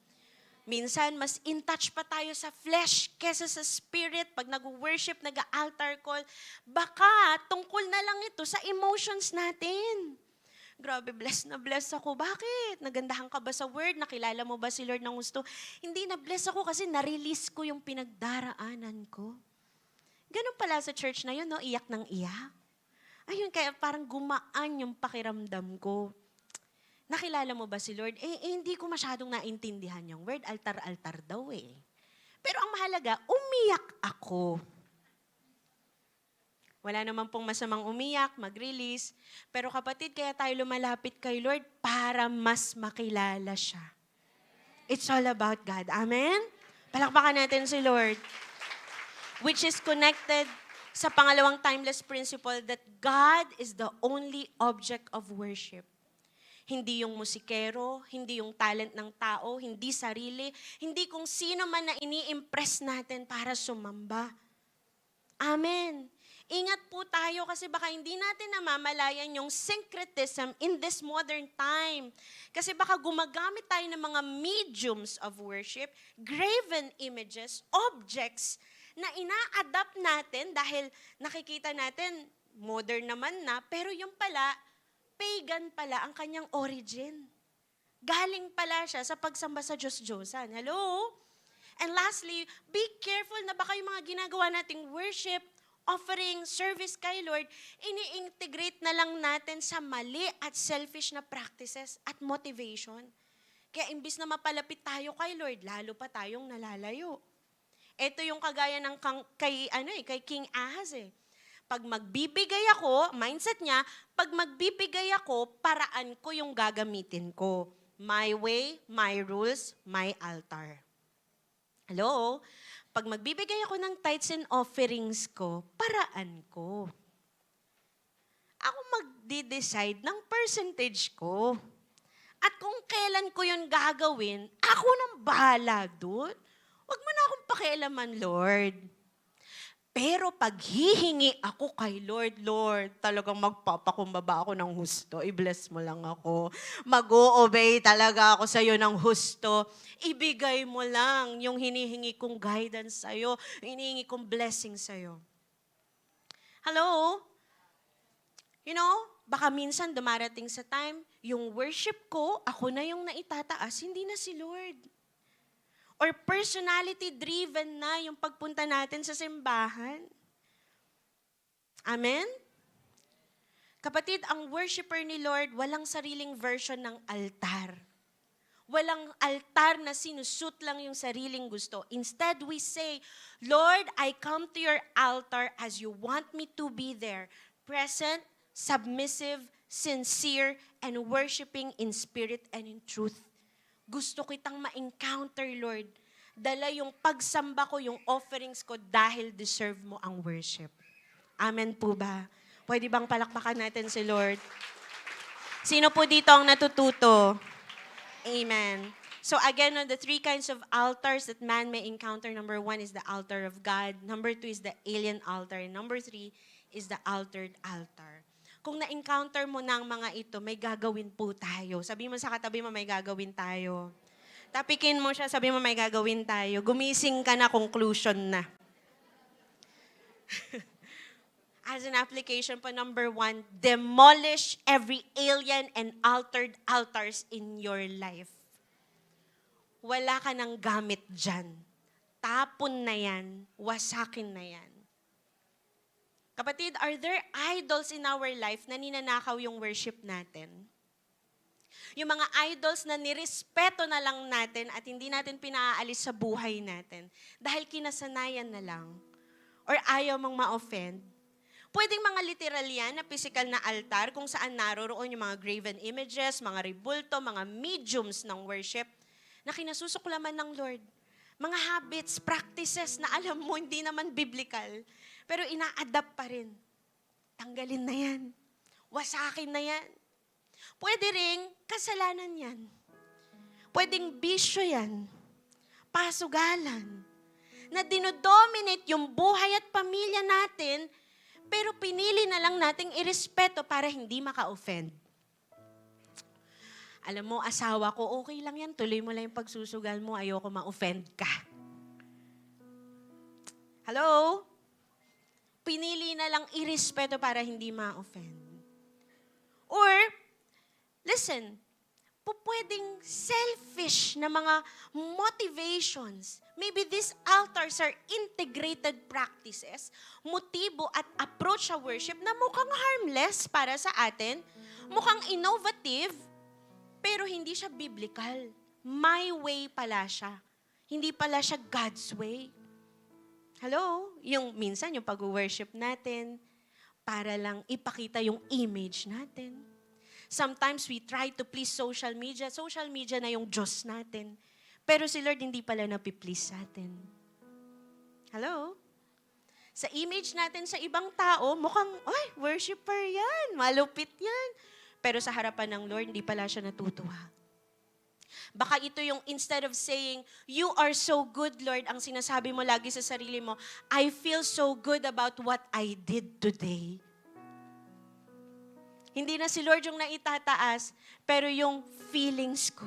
Minsan, mas in touch pa tayo sa flesh kesa sa spirit. Pag nag-worship, nag-altar call, baka tungkol na lang ito sa emotions natin. Grabe, blessed na blessed ako. Bakit? Nagandahan ka ba sa word? Nakilala mo ba si Lord ng gusto? Hindi, na-bless ako kasi na-release ko yung pinagdaraanan ko. Ganun pala sa church na yun, no? Iyak ng iyak. Ayun, kaya parang gumaan yung pakiramdam ko. Nakilala mo ba si Lord? Hindi ko masyadong naintindihan yung word. Altar-altar daw eh. Pero ang mahalaga, umiyak ako. Wala naman pong masamang umiyak, mag-release. Pero kapatid, kaya tayo lumalapit kay Lord para mas makilala siya. It's all about God. Amen? Palakpakan natin si Lord. Which is connected sa pangalawang timeless principle that God is the only object of worship. Hindi yung musikero, hindi yung talent ng tao, hindi sarili, hindi kung sino man na ini-impress natin para sumamba. Amen. Ingat po tayo kasi baka hindi natin namamalayan yung syncretism in this modern time. Kasi baka gumagamit tayo ng mga mediums of worship, graven images, objects na ina-adapt natin dahil nakikita natin modern naman na, pero yung pala, pagan pala ang kanyang origin. Galing pala siya sa pagsamba sa Diyos-Diyosan. Hello? And lastly, be careful na baka yung mga ginagawa nating worship, offering, service kay Lord, ini-integrate na lang natin sa mali at selfish na practices at motivation. Kaya imbis na mapalapit tayo kay Lord, lalo pa tayong nalalayo. Ito yung kagaya ng kay King Ahaz eh. Pag magbibigay ako, mindset niya, pag magbibigay ako, paraan ko yung gagamitin ko. My way, my rules, my altar. Hello? Pag magbibigay ako ng tithes and offerings ko, paraan ko. Ako magde-decide ng percentage ko. At kung kailan ko yun gagawin, ako nang bahala doon. Huwag mo na akong pakialaman, Lord. Pero pag hihingi ako kay Lord, Lord, talagang magpapakumbaba ako ng husto. I-bless mo lang ako. Mag-o-obey talaga ako sa iyo ng husto. Ibigay mo lang yung hinihingi kong guidance sa iyo, hinihingi kong blessing sa iyo. Hello? You know, baka minsan dumarating sa time, yung worship ko, ako na yung naitataas, hindi na si Lord. Or personality-driven na yung pagpunta natin sa simbahan. Amen? Kapatid, ang worshiper ni Lord, walang sariling version ng altar. Walang altar na sinusut lang yung sariling gusto. Instead, we say, Lord, I come to your altar as you want me to be there. Present, submissive, sincere, and worshiping in spirit and in truth. Gusto kitang ma-encounter, Lord. Dala yung pagsamba ko, yung offerings ko dahil deserve mo ang worship. Amen po ba? Pwede bang palakpakan natin si Lord? Sino po dito ang natututo? Amen. So again, on the three kinds of altars that man may encounter, number 1 is the altar of God. Number 2 is the alien altar. And number 3 is the altered altar. Kung na-encounter mo ng mga ito, may gagawin po tayo. Sabi mo sa katabi mo, may gagawin tayo. Tapikin mo siya, sabi mo, may gagawin tayo. Gumising ka na, conclusion na. As an application po, number 1, demolish every alien and altered altars in your life. Wala ka ng gamit dyan. Tapon na yan, wasakin na yan. Kapatid, are there idols in our life na ninanakaw yung worship natin? Yung mga idols na nirespeto na lang natin at hindi natin pinaalis sa buhay natin dahil kinasanayan na lang or ayaw mong ma-offend. Pwedeng mga literal yan na physical na altar kung saan naroroon yung mga graven images, mga ribulto, mga mediums ng worship na kinasusuklaman ng Lord. Mga habits, practices na alam mo hindi naman biblical, pero ina-adapt pa rin. Tanggalin na yan. Wasakin na yan. Pwede ring kasalanan yan. Pwedeng bisyo yan. Pasugalan. Na dinodominate yung buhay at pamilya natin, pero pinili na lang nating irespeto para hindi maka-offend. Alam mo, asawa ko, okay lang yan. Tuloy mo lang yung pagsusugal mo. Ayoko ma-offend ka. Hello? Pinili na lang irespeto para hindi ma-offend. Or, listen, pwedeng selfish na mga motivations. Maybe these altars are integrated practices, motibo at approach sa worship na mukhang harmless para sa atin, mukhang innovative, pero hindi siya biblical. My way pala siya. Hindi pala siya God's way. Hello? Yung minsan, yung pag-worship natin, para lang ipakita yung image natin. Sometimes we try to please social media. Social media na yung Diyos natin. Pero si Lord hindi pala napiplease sa atin. Hello? Sa image natin sa ibang tao, mukhang, ay, worshiper yan, malupit yan. Pero sa harapan ng Lord, hindi pala siya natutuwa. Baka ito yung instead of saying, you are so good, Lord, ang sinasabi mo lagi sa sarili mo, I feel so good about what I did today. Hindi na si Lord yung naitataas, pero yung feelings ko.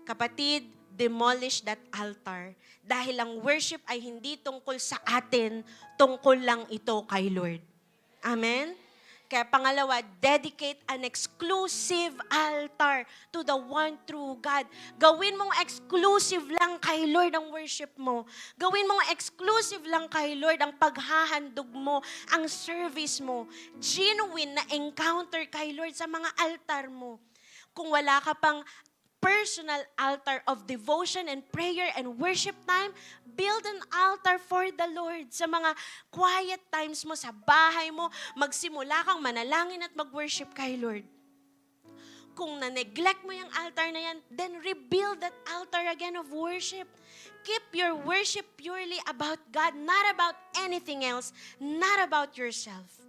Kapatid, demolish that altar. Dahil ang worship ay hindi tungkol sa atin, tungkol lang ito kay Lord. Amen? Kaya pangalawa, dedicate an exclusive altar to the one true God. Gawin mong exclusive lang kay Lord ang worship mo. Gawin mong exclusive lang kay Lord ang paghahandog mo, ang service mo. Genuine na encounter kay Lord sa mga altar mo. Kung wala ka pang personal altar of devotion and prayer and worship time. Build an altar for the Lord. Sa mga quiet times mo, sa bahay mo, magsimula kang manalangin at mag-worship kay Lord. Kung na-neglect mo yung altar na yan, then rebuild that altar again of worship. Keep your worship purely about God, not about anything else, not about yourself.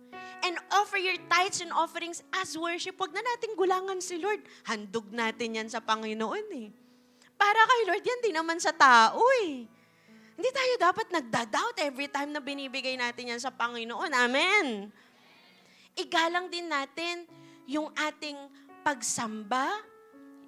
And offer your tithes and offerings as worship. Huwag na natin gulangan si Lord. Handog natin yan sa Panginoon eh. Para kay Lord, yan din naman sa tao eh. Hindi tayo dapat nagda-doubt every time na binibigay natin yan sa Panginoon. Amen. Igalang din natin yung ating pagsamba,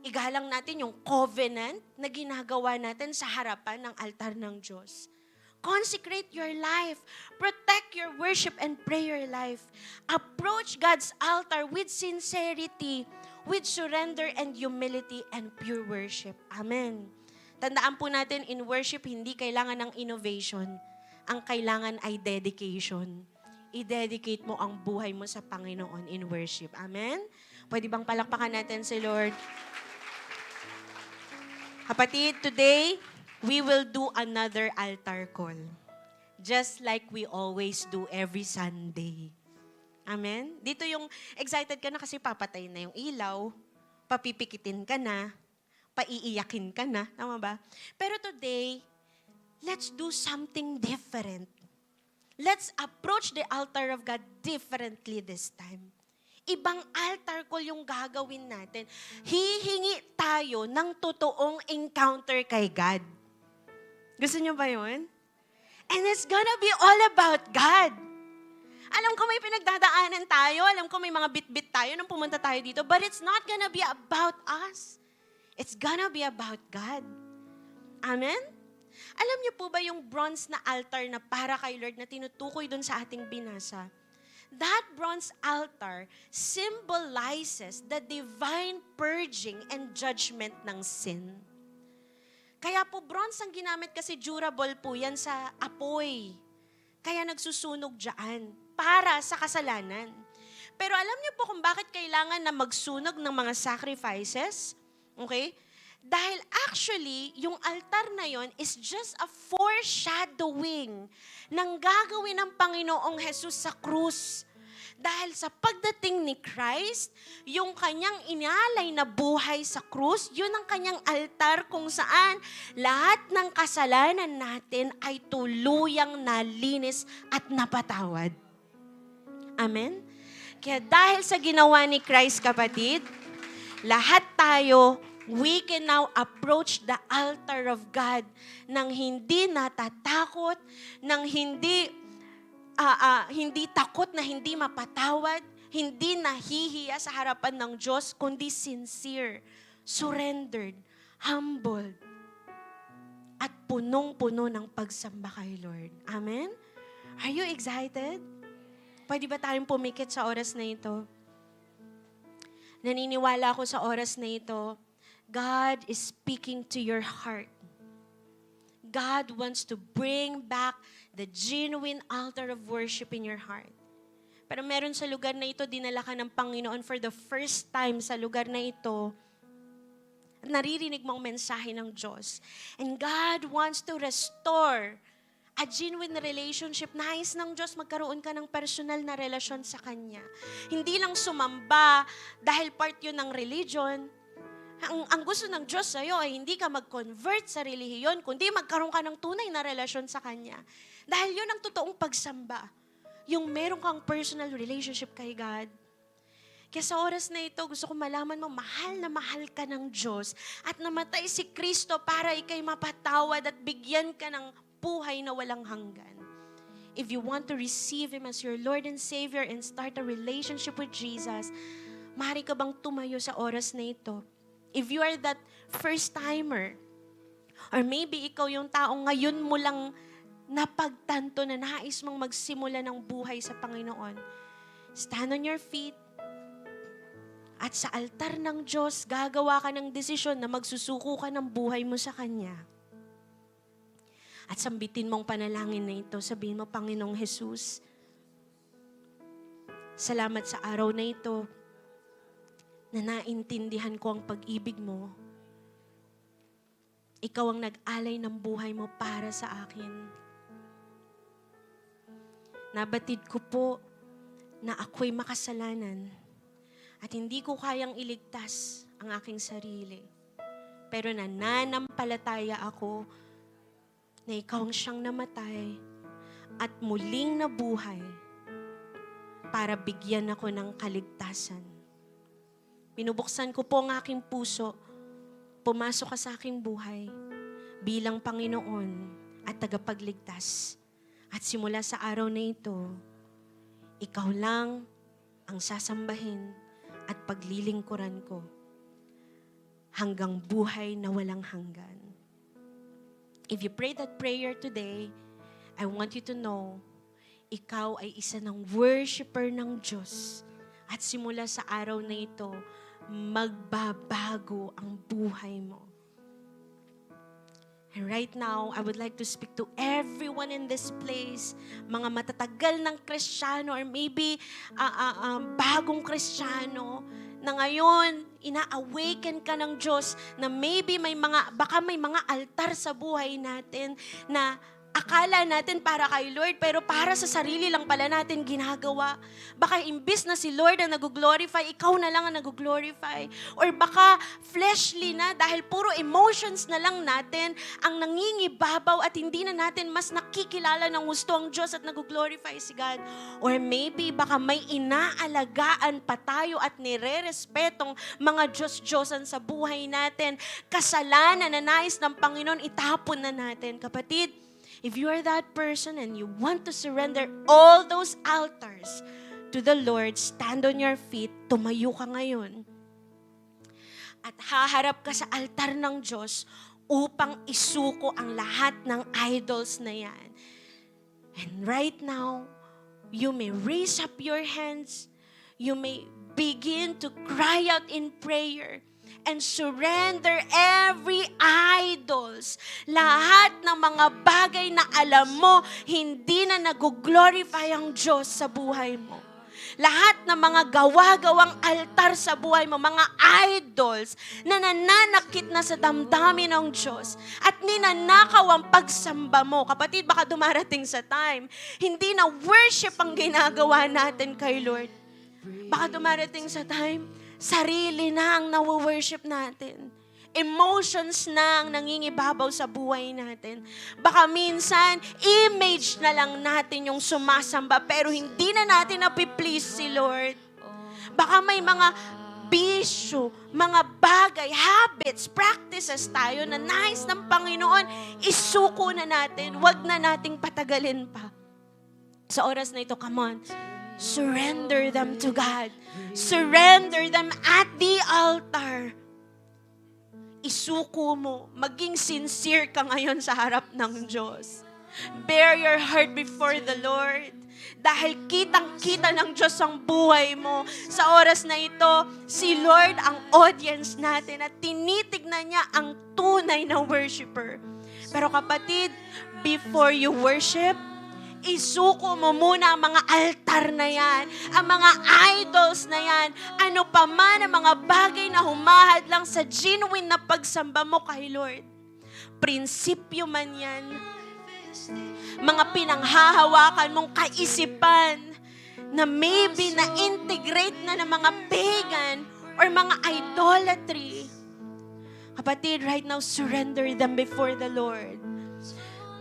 igalang natin yung covenant na ginagawa natin sa harapan ng altar ng Diyos. Consecrate your life. Protect your worship and prayer life. Approach God's altar with sincerity, with surrender and humility and pure worship. Amen. Tandaan po natin, in worship, hindi kailangan ng innovation. Ang kailangan ay dedication. I-dedicate mo ang buhay mo sa Panginoon in worship. Amen? Pwede bang palakpakan natin si Lord? Kapatid, today, we will do another altar call. Just like we always do every Sunday. Amen? Dito yung excited ka na kasi papatay na yung ilaw, papipikitin ka na, paiiyakin ka na. Tama ba? Pero today, let's do something different. Let's approach the altar of God differently this time. Ibang altar call yung gagawin natin. Hihingi tayo ng totoong encounter kay God. Gusto niyo ba yun? And it's gonna be all about God. Alam ko may pinagdadaanan tayo, alam ko may mga bit-bit tayo nung pumunta tayo dito, but it's not gonna be about us. It's gonna be about God. Amen? Alam niyo po ba yung bronze na altar na para kay Lord na tinutukoy dun sa ating binasa? That bronze altar symbolizes the divine purging and judgment ng sin. Kaya po bronze ang ginamit kasi durable po yan sa apoy. Kaya nagsusunog dyan para sa kasalanan. Pero alam niyo po kung bakit kailangan na magsunog ng mga sacrifices? Okay? Dahil actually, yung altar na yon is just a foreshadowing ng gagawin ng Panginoong Jesus sa krus. Dahil sa pagdating ni Christ, yung kanyang inalay na buhay sa krus, yun ang kanyang altar kung saan lahat ng kasalanan natin ay tuluyang nalinis at napatawad. Amen? Kaya dahil sa ginawa ni Christ, kapatid, lahat tayo, we can now approach the altar of God nang hindi natatakot, nang hindi takot na hindi mapatawad, hindi nahihiya sa harapan ng Diyos, kundi sincere, surrendered, humbled, at punong-puno ng pagsamba kay Lord. Amen? Are you excited? Pwede ba tayong pumikit sa oras na ito? Naniniwala ako sa oras na ito, God is speaking to your heart. God wants to bring back the genuine altar of worship in your heart. Pero meron sa lugar na ito, dinala ka ng Panginoon for the first time sa lugar na ito, naririnig mo ang mensahe ng Diyos. And God wants to restore a genuine relationship. Nais ng Diyos magkaroon ka ng personal na relasyon sa Kanya. Hindi lang sumamba dahil part yun ng religion. Ang gusto ng Diyos sa'yo ay hindi ka mag-convert sa relihiyon, kundi magkaroon ka ng tunay na relasyon sa Kanya. Dahil yun ang totoong pagsamba. Yung meron kang personal relationship kay God. Kaya sa oras na ito, gusto ko malaman mo, mahal na mahal ka ng Diyos at namatay si Kristo para ikay mapatawad at bigyan ka ng buhay na walang hanggan. If you want to receive Him as your Lord and Savior and start a relationship with Jesus, maaari ka bang tumayo sa oras na ito? If you are that first-timer, or maybe ikaw yung taong ngayon mo lang napagtanto na nais mong magsimula ng buhay sa Panginoon, stand on your feet, at sa altar ng Diyos, gagawa ka ng desisyon na magsusuko ka ng buhay mo sa Kanya. At sambitin mong panalangin na ito, sabihin mo, Panginoong Jesus, salamat sa araw na ito, na naintindihan ko ang pag-ibig mo Ikaw ang nag-alay ng buhay mo para sa akin. Nabatid ko po na ako'y makasalanan at hindi ko kayang iligtas ang aking sarili. Pero nananampalataya ako na ikaw ang siyang namatay at muling nabuhay para bigyan ako ng kaligtasan. Pinubuksan ko po ang aking puso, pumasok ka sa aking buhay bilang Panginoon at tagapagligtas. At simula sa araw na ito, ikaw lang ang sasambahin at paglilingkuran ko hanggang buhay na walang hanggan. If you pray that prayer today, I want you to know, ikaw ay isa ng worshiper ng Diyos. At simula sa araw na ito, magbabago ang buhay mo. And right now, I would like to speak to everyone in this place, mga matatagal ng Kristiyano or maybe bagong Kristiyano, na ngayon, ina-awaken ka ng Diyos na maybe baka may mga altar sa buhay natin na akala natin para kay Lord, pero para sa sarili lang pala natin ginagawa. Baka imbis na si Lord ang nag-glorify, ikaw na lang ang nag-glorify. Or baka fleshly na, dahil puro emotions na lang natin ang nangingibabaw at hindi na natin mas nakikilala ng gusto ang Diyos at nag-glorify si God. Or maybe baka may inaalagaan pa tayo at nire-respetong mga Diyos-Diyosan sa buhay natin. Kasalanan na nais ng Panginoon, itapon na natin. Kapatid, if you are that person and you want to surrender all those altars to the Lord, stand on your feet, tumayo ka ngayon. At haharap ka sa altar ng Diyos upang isuko ang lahat ng idols na yan. And right now, you may raise up your hands, you may begin to cry out in prayer, and surrender every idols. Lahat ng mga bagay na alam mo, hindi na nag-glorify ang Diyos sa buhay mo. Lahat ng mga gawa-gawang altar sa buhay mo, mga idols na nananakit na sa damdamin ng Diyos at ninanakaw ang pagsamba mo. Kapatid, baka dumarating sa time, hindi na worship ang ginagawa natin kay Lord. Baka dumarating sa time, sarili na ang nawo-worship natin. Emotions na ang nangingibabaw sa buhay natin. Baka minsan, image na lang natin yung sumasamba pero hindi na natin napiplease si Lord. Baka may mga bisyo, mga bagay, habits, practices tayo na nais ng Panginoon, isuko na natin. Huwag na nating patagalin pa. Sa oras na ito, come on. Surrender them to God. Surrender them at the altar. Isuko mo. Maging sincere ka ngayon sa harap ng Diyos. Bear your heart before the Lord. Dahil kitang-kita ng Diyos ang buhay mo. Sa oras na ito, si Lord ang audience natin at tinitignan niya ang tunay na worshiper. Pero kapatid, before you worship, isuko mo muna ang mga altar na yan, ang mga idols na yan, ano pa man ang mga bagay na humahad lang sa genuine na pagsamba mo kay Lord. Prinsipyo man yan, mga pinanghahawakan mong kaisipan na maybe na-integrate na ng mga pagan or mga idolatry. Kapatid, right now, surrender them before the Lord.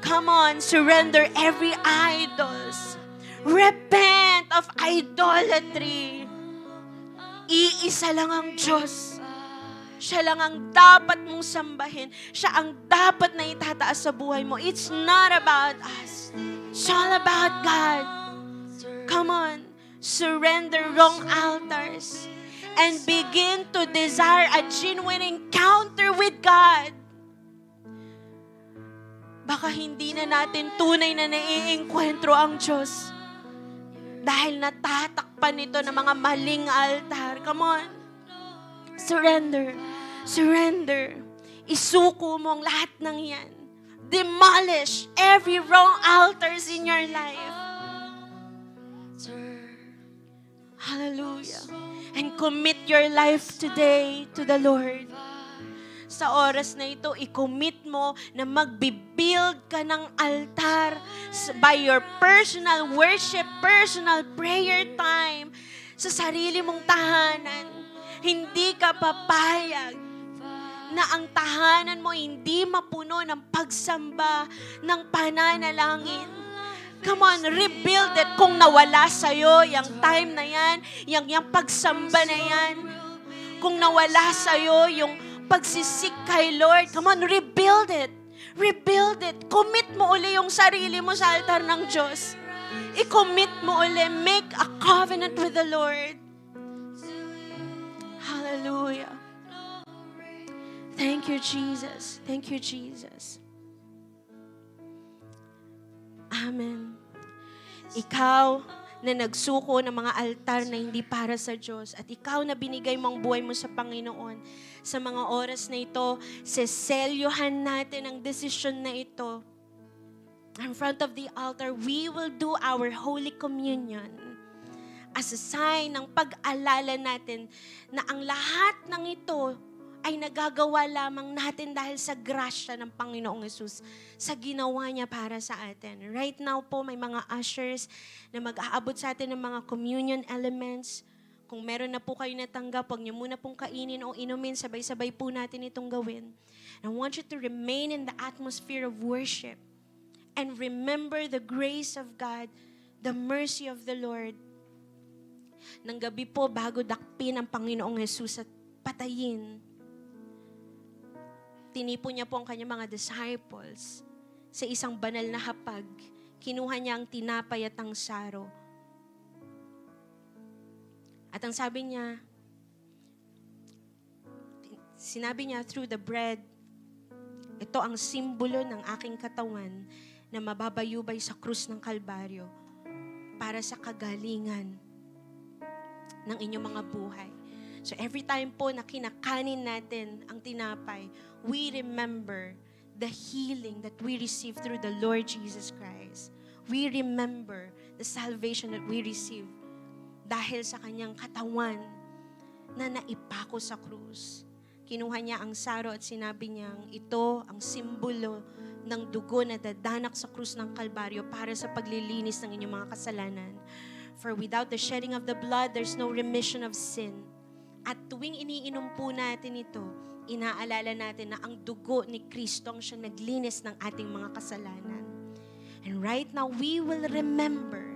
Come on, surrender every idols. Repent of idolatry. Iisa lang ang Diyos. Siya lang ang dapat mong sambahin. Siya ang dapat na itataas sa buhay mo. It's not about us. It's all about God. Come on, surrender wrong altars and begin to desire a genuine encounter with God. Baka hindi na natin tunay na naiengkwentro ang Diyos dahil natatakpan nito ng mga maling altar. Come on. Surrender. Surrender. Isuko mo ang lahat ng yan. Demolish every wrong altars in your life. Hallelujah. And commit your life today to the Lord. sa oras na ito, i-commit mo na magbibuild ka ng altar by your personal worship, personal prayer time sa sarili mong tahanan. Hindi ka papayag na ang tahanan mo hindi mapuno ng pagsamba, ng pananalangin. Come on, rebuild it. Kung nawala sa'yo yung time na yan, yung pagsamba na yan, kung nawala sa'yo yung pagsisik kay Lord, come on, rebuild it. Rebuild it. Commit mo uli yung sarili mo sa altar ng Diyos. I-commit mo uli. Make a covenant with the Lord. Hallelujah. Thank you, Jesus. Thank you, Jesus. Amen. Ikaw na nagsuko ng mga altar na hindi para sa Diyos at ikaw na binigay mong buhay mo sa Panginoon, sa mga oras na ito, seselyohan natin ang desisyon na ito. In front of the altar, we will do our Holy Communion as a sign ng pag-alala natin na ang lahat ng ito ay nagagawa lamang natin dahil sa grasya ng Panginoong Hesus sa ginawa niya para sa atin. Right now po, may mga ushers na mag-aabot sa atin ng mga communion elements. Kung meron na po kayo natanggap, huwag niyo muna pong kainin o inumin, sabay-sabay po natin itong gawin. And I want you to remain in the atmosphere of worship and remember the grace of God, the mercy of the Lord. Nang gabi po, bago dakpin ang Panginoong Hesus at patayin, tinipo niya po ang kanyang mga disciples sa isang banal na hapag. Kinuha niya ang tinapay at ang saro. At ang sabi niya, sinabi niya, through the bread, ito ang simbolo ng aking katawan na mababayubay sa krus ng Kalbaryo para sa kagalingan ng inyong mga buhay. So every time po na kinakanin natin ang tinapay, we remember the healing that we receive through the Lord Jesus Christ. We remember the salvation that we receive dahil sa kanyang katawan na naipako sa krus. Kinuha niya ang saro at sinabi niyang ito ang simbolo ng dugo na dadanak sa krus ng Kalbaryo para sa paglilinis ng inyong mga kasalanan. For without the shedding of the blood, there's no remission of sin. At tuwing iniinom po natin ito, inaalala natin na ang dugo ni Kristo ang siya naglinis ng ating mga kasalanan. And right now, we will remember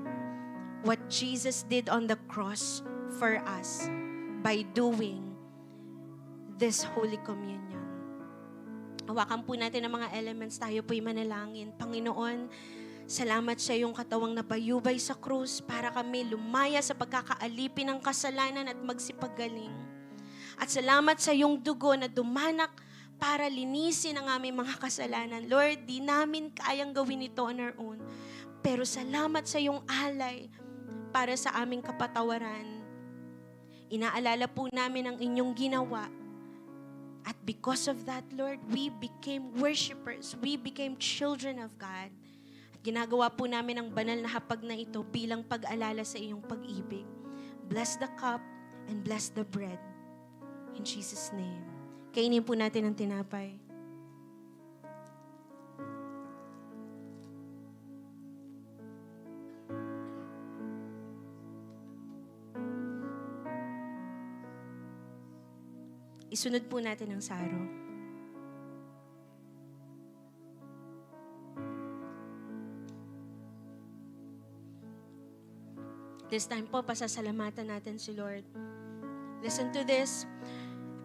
what Jesus did on the cross for us by doing this Holy Communion. Hawakan po natin ang mga elements, tayo po'y manalangin. Panginoon, salamat sa iyong katawang nabayubay sa krus para kami lumaya sa pagkakaalipin ng kasalanan at magsipagaling. At salamat sa iyong dugo na dumanak para linisin ang aming mga kasalanan. Lord, di namin kayang gawin ito on our own. Pero salamat sa iyong alay para sa aming kapatawaran. Inaalala po namin ang inyong ginawa. At because of that, Lord, we became worshipers. We became children of God. Ginagawa po namin ang banal na hapag na ito bilang pag-alala sa iyong pag-ibig. Bless the cup and bless the bread. In Jesus' name. Kainin po natin ang tinapay. Isunod po natin ang saro. This time po, pasasalamatan natin si Lord. Listen to this.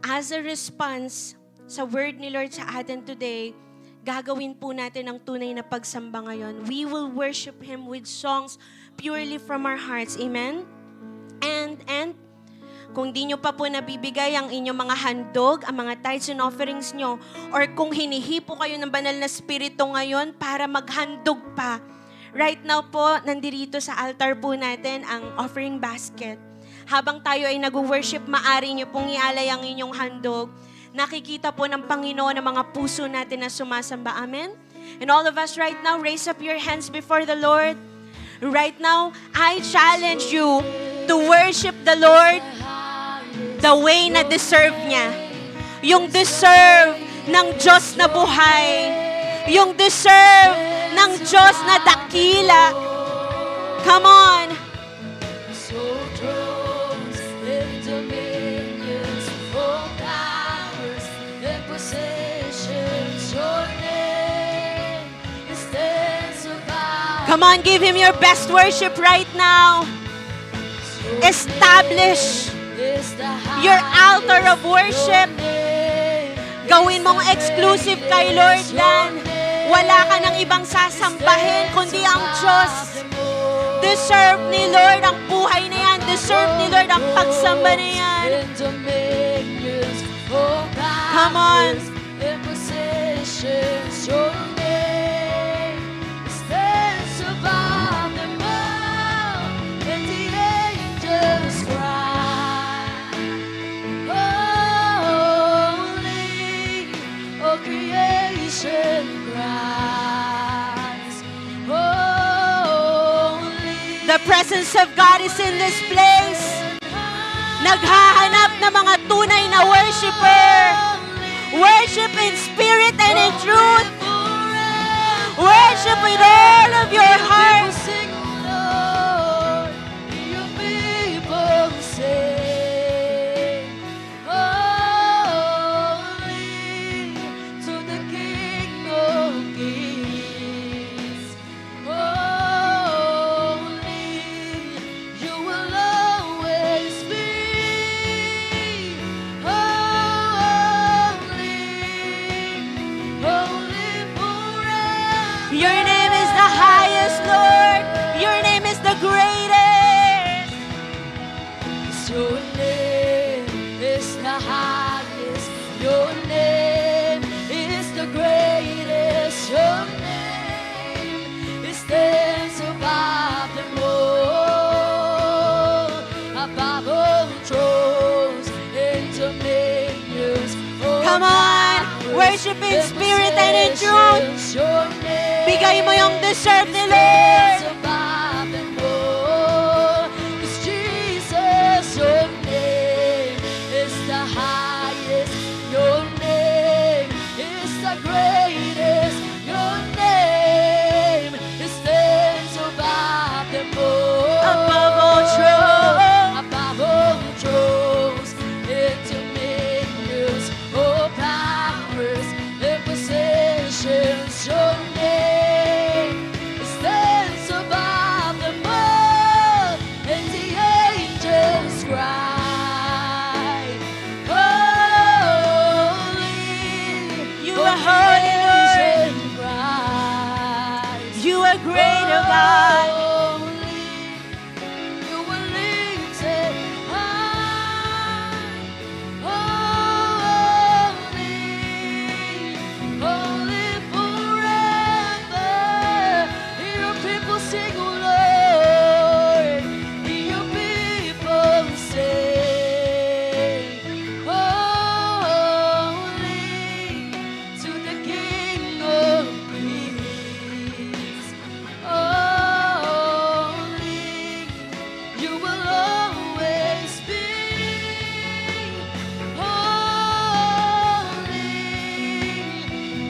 As a response sa word ni Lord sa atin today, gagawin po natin ang tunay na pagsamba ngayon. We will worship Him with songs purely from our hearts. Amen? And kung di nyo pa po nabibigay ang inyong mga handog, ang mga tithes and offerings nyo, or kung hinihipo kayo ng banal na spirito ngayon para maghandog pa, right now po, nandirito sa altar po natin ang offering basket. Habang tayo ay nag-worship, maari nyo pong ialay ang inyong handog. Nakikita po ng Panginoon ang mga puso natin na sumasamba. Amen? And all of us right now, raise up your hands before the Lord. Right now, I challenge you to worship the Lord the way na deserve niya. yung deserve ng Diyos na buhay, yung deserve ng Diyos na dakila. Come on. So thrones and dominions, all powers and possessions, your name stands above. Come on, give Him your best worship right now. Establish your altar of worship. Gawin mong exclusive kay Lord Dan. Wala ka ng ibang sasambahin kundi ang Diyos. Deserve ni Lord ang buhay na yan. Deserve ni Lord ang pagsamba na yan. Come on. The presence of God is in this place. Naghahanap ng mga tunay na worshiper. Worship in spirit and in truth. Worship with all of your heart. Your name is the highest, Lord. Your name is the greatest. Your name is the highest. Your name is the greatest. Your name stands above them all, above all thrones and dominions. Come on, worship in spirit and in truth. Bigay mo yung deserve ni Lord. Jesus, your name is the highest. Your name is the greatest. Your name stands above them all. Above all thrones. Above all thrones and dominions, all powers and possessions. Your name stands above them all, and the angels cry, holy. You are holy, Lord. You are great, O God. You were lifted high, holy, holy forever. Hear your people sing, O Lord. Hear your people sing, holy to the King of Kings. Holy, you will always be.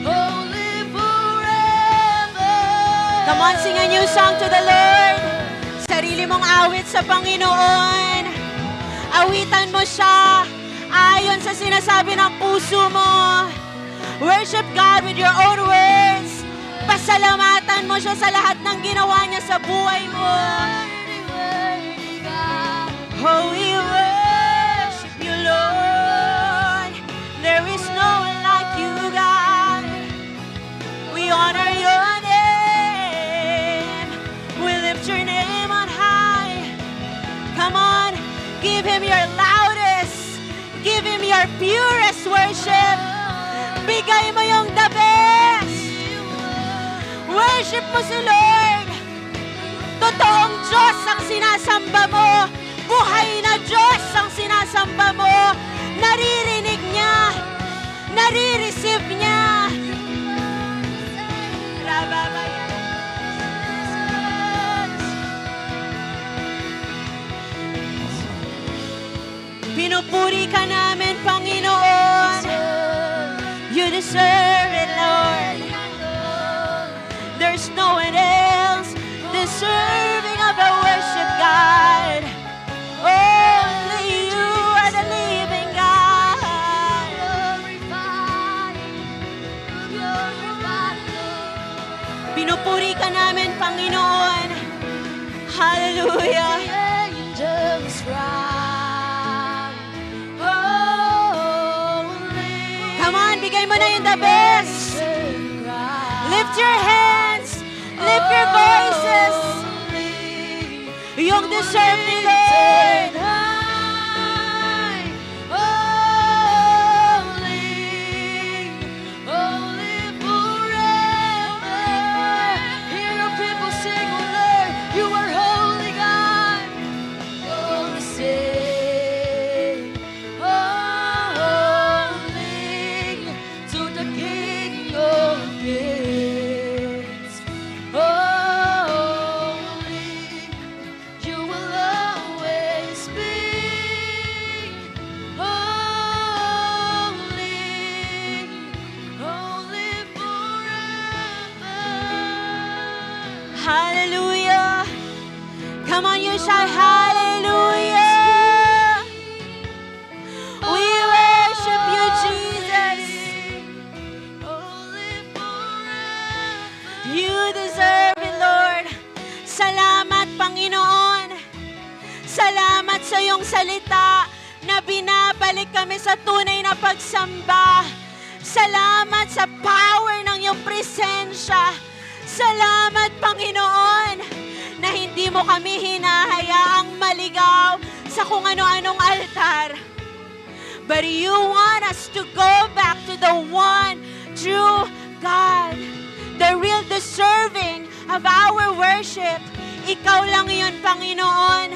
Holy forever. Come on, sing a new song to the Lord. Sarili mong awit sa Panginoon. Awitan mo siya ayon sa sinasabi ng puso mo. Worship God with your own words. Pasalamatan mo siya sa lahat ng ginawa niya sa buhay mo. Oh, we worship you, Lord. There is no one like you, God. We honor your name. We lift your name on high. Come on, give Him your loudest. Give Him your purest worship. Bigay mo yung the best. Worship mo si Lord. Totoong Diyos ang sinasamba mo. Buhay na Diyos ang sinasamba mo. Naririnig niya. Nare-receive niya. Pinupuri ka namin, Panginoon. deserve it, Lord. There's no one else deserving of our worship, God. Only you are the living God. Pinupuri ka namin, Panginoon. Hallelujah. Angels cry, holy. Come on, bigay mo na yung the best. Lift your hands. Lift your voices. Yung deserve ni Lord. Hallelujah. Come on, you shout hallelujah. We worship you, Jesus. You deserve it, Lord. Salamat, Panginoon. Salamat sa iyong salita na binabalik kami sa tunay na pagsamba. Salamat sa power ng iyong presensya. Salamat, Panginoon, na hindi mo kami hinahayaang maligaw sa kung ano-anong altar. But you want us to go back to the one true God, the real deserving of our worship. Ikaw lang yun, Panginoon.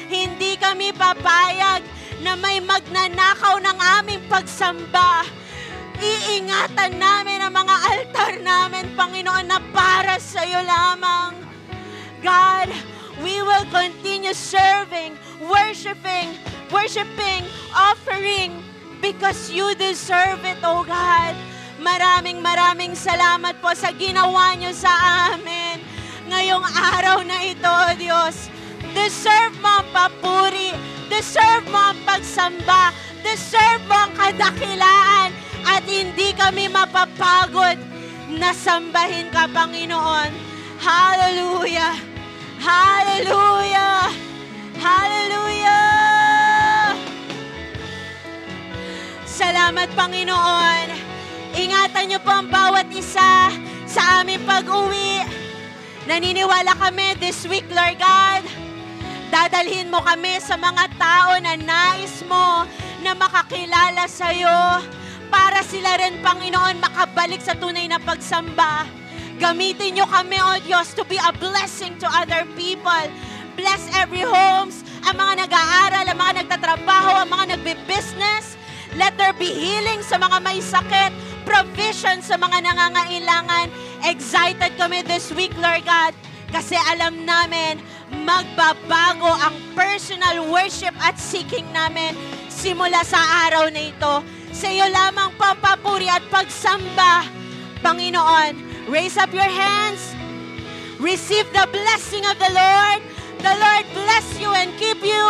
Hindi kami papayag na may magnanakaw ng aming pagsamba. Iingatan namin ang mga altar namin, Panginoon, na para sa iyo lamang. God, we will continue serving, worshiping, offering, because you deserve it, oh God. Maraming salamat po sa ginawa niyo sa amin ngayong araw na ito, Diyos. Deserve mo ang papuri, deserve mo ang pagsamba, deserve mo ang kadakilaan, at hindi kami mapapagod na sambahin ka, Panginoon. Hallelujah! Hallelujah! Hallelujah! Salamat, Panginoon. Ingatan niyo po ang bawat isa sa aming pag-uwi. Naniniwala kami this week, Lord God, dadalhin mo kami sa mga tao na nais mo na makakilala sa iyo, para sila rin, Panginoon, makabalik sa tunay na pagsamba. Gamitin niyo kami, O Diyos, to be a blessing to other people. Bless every homes, ang mga nag-aaral, ang mga nagtatrabaho, ang mga nagbe-business. Let there be healing sa mga may sakit, provision sa mga nangangailangan. Excited kami this week, Lord God, kasi alam namin magbabago ang personal worship at seeking namin simula sa araw na ito. Sa iyo lamang pampapuri at pagsamba, Panginoon. Raise up your hands. Receive the blessing of the Lord. The Lord bless you and keep you.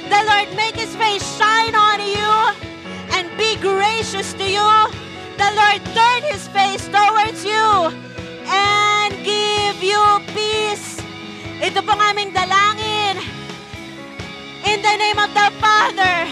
The Lord make His face shine on you and be gracious to you. The Lord turn His face towards you and give you peace. Ito pong aming dalangin. In the name of the Father,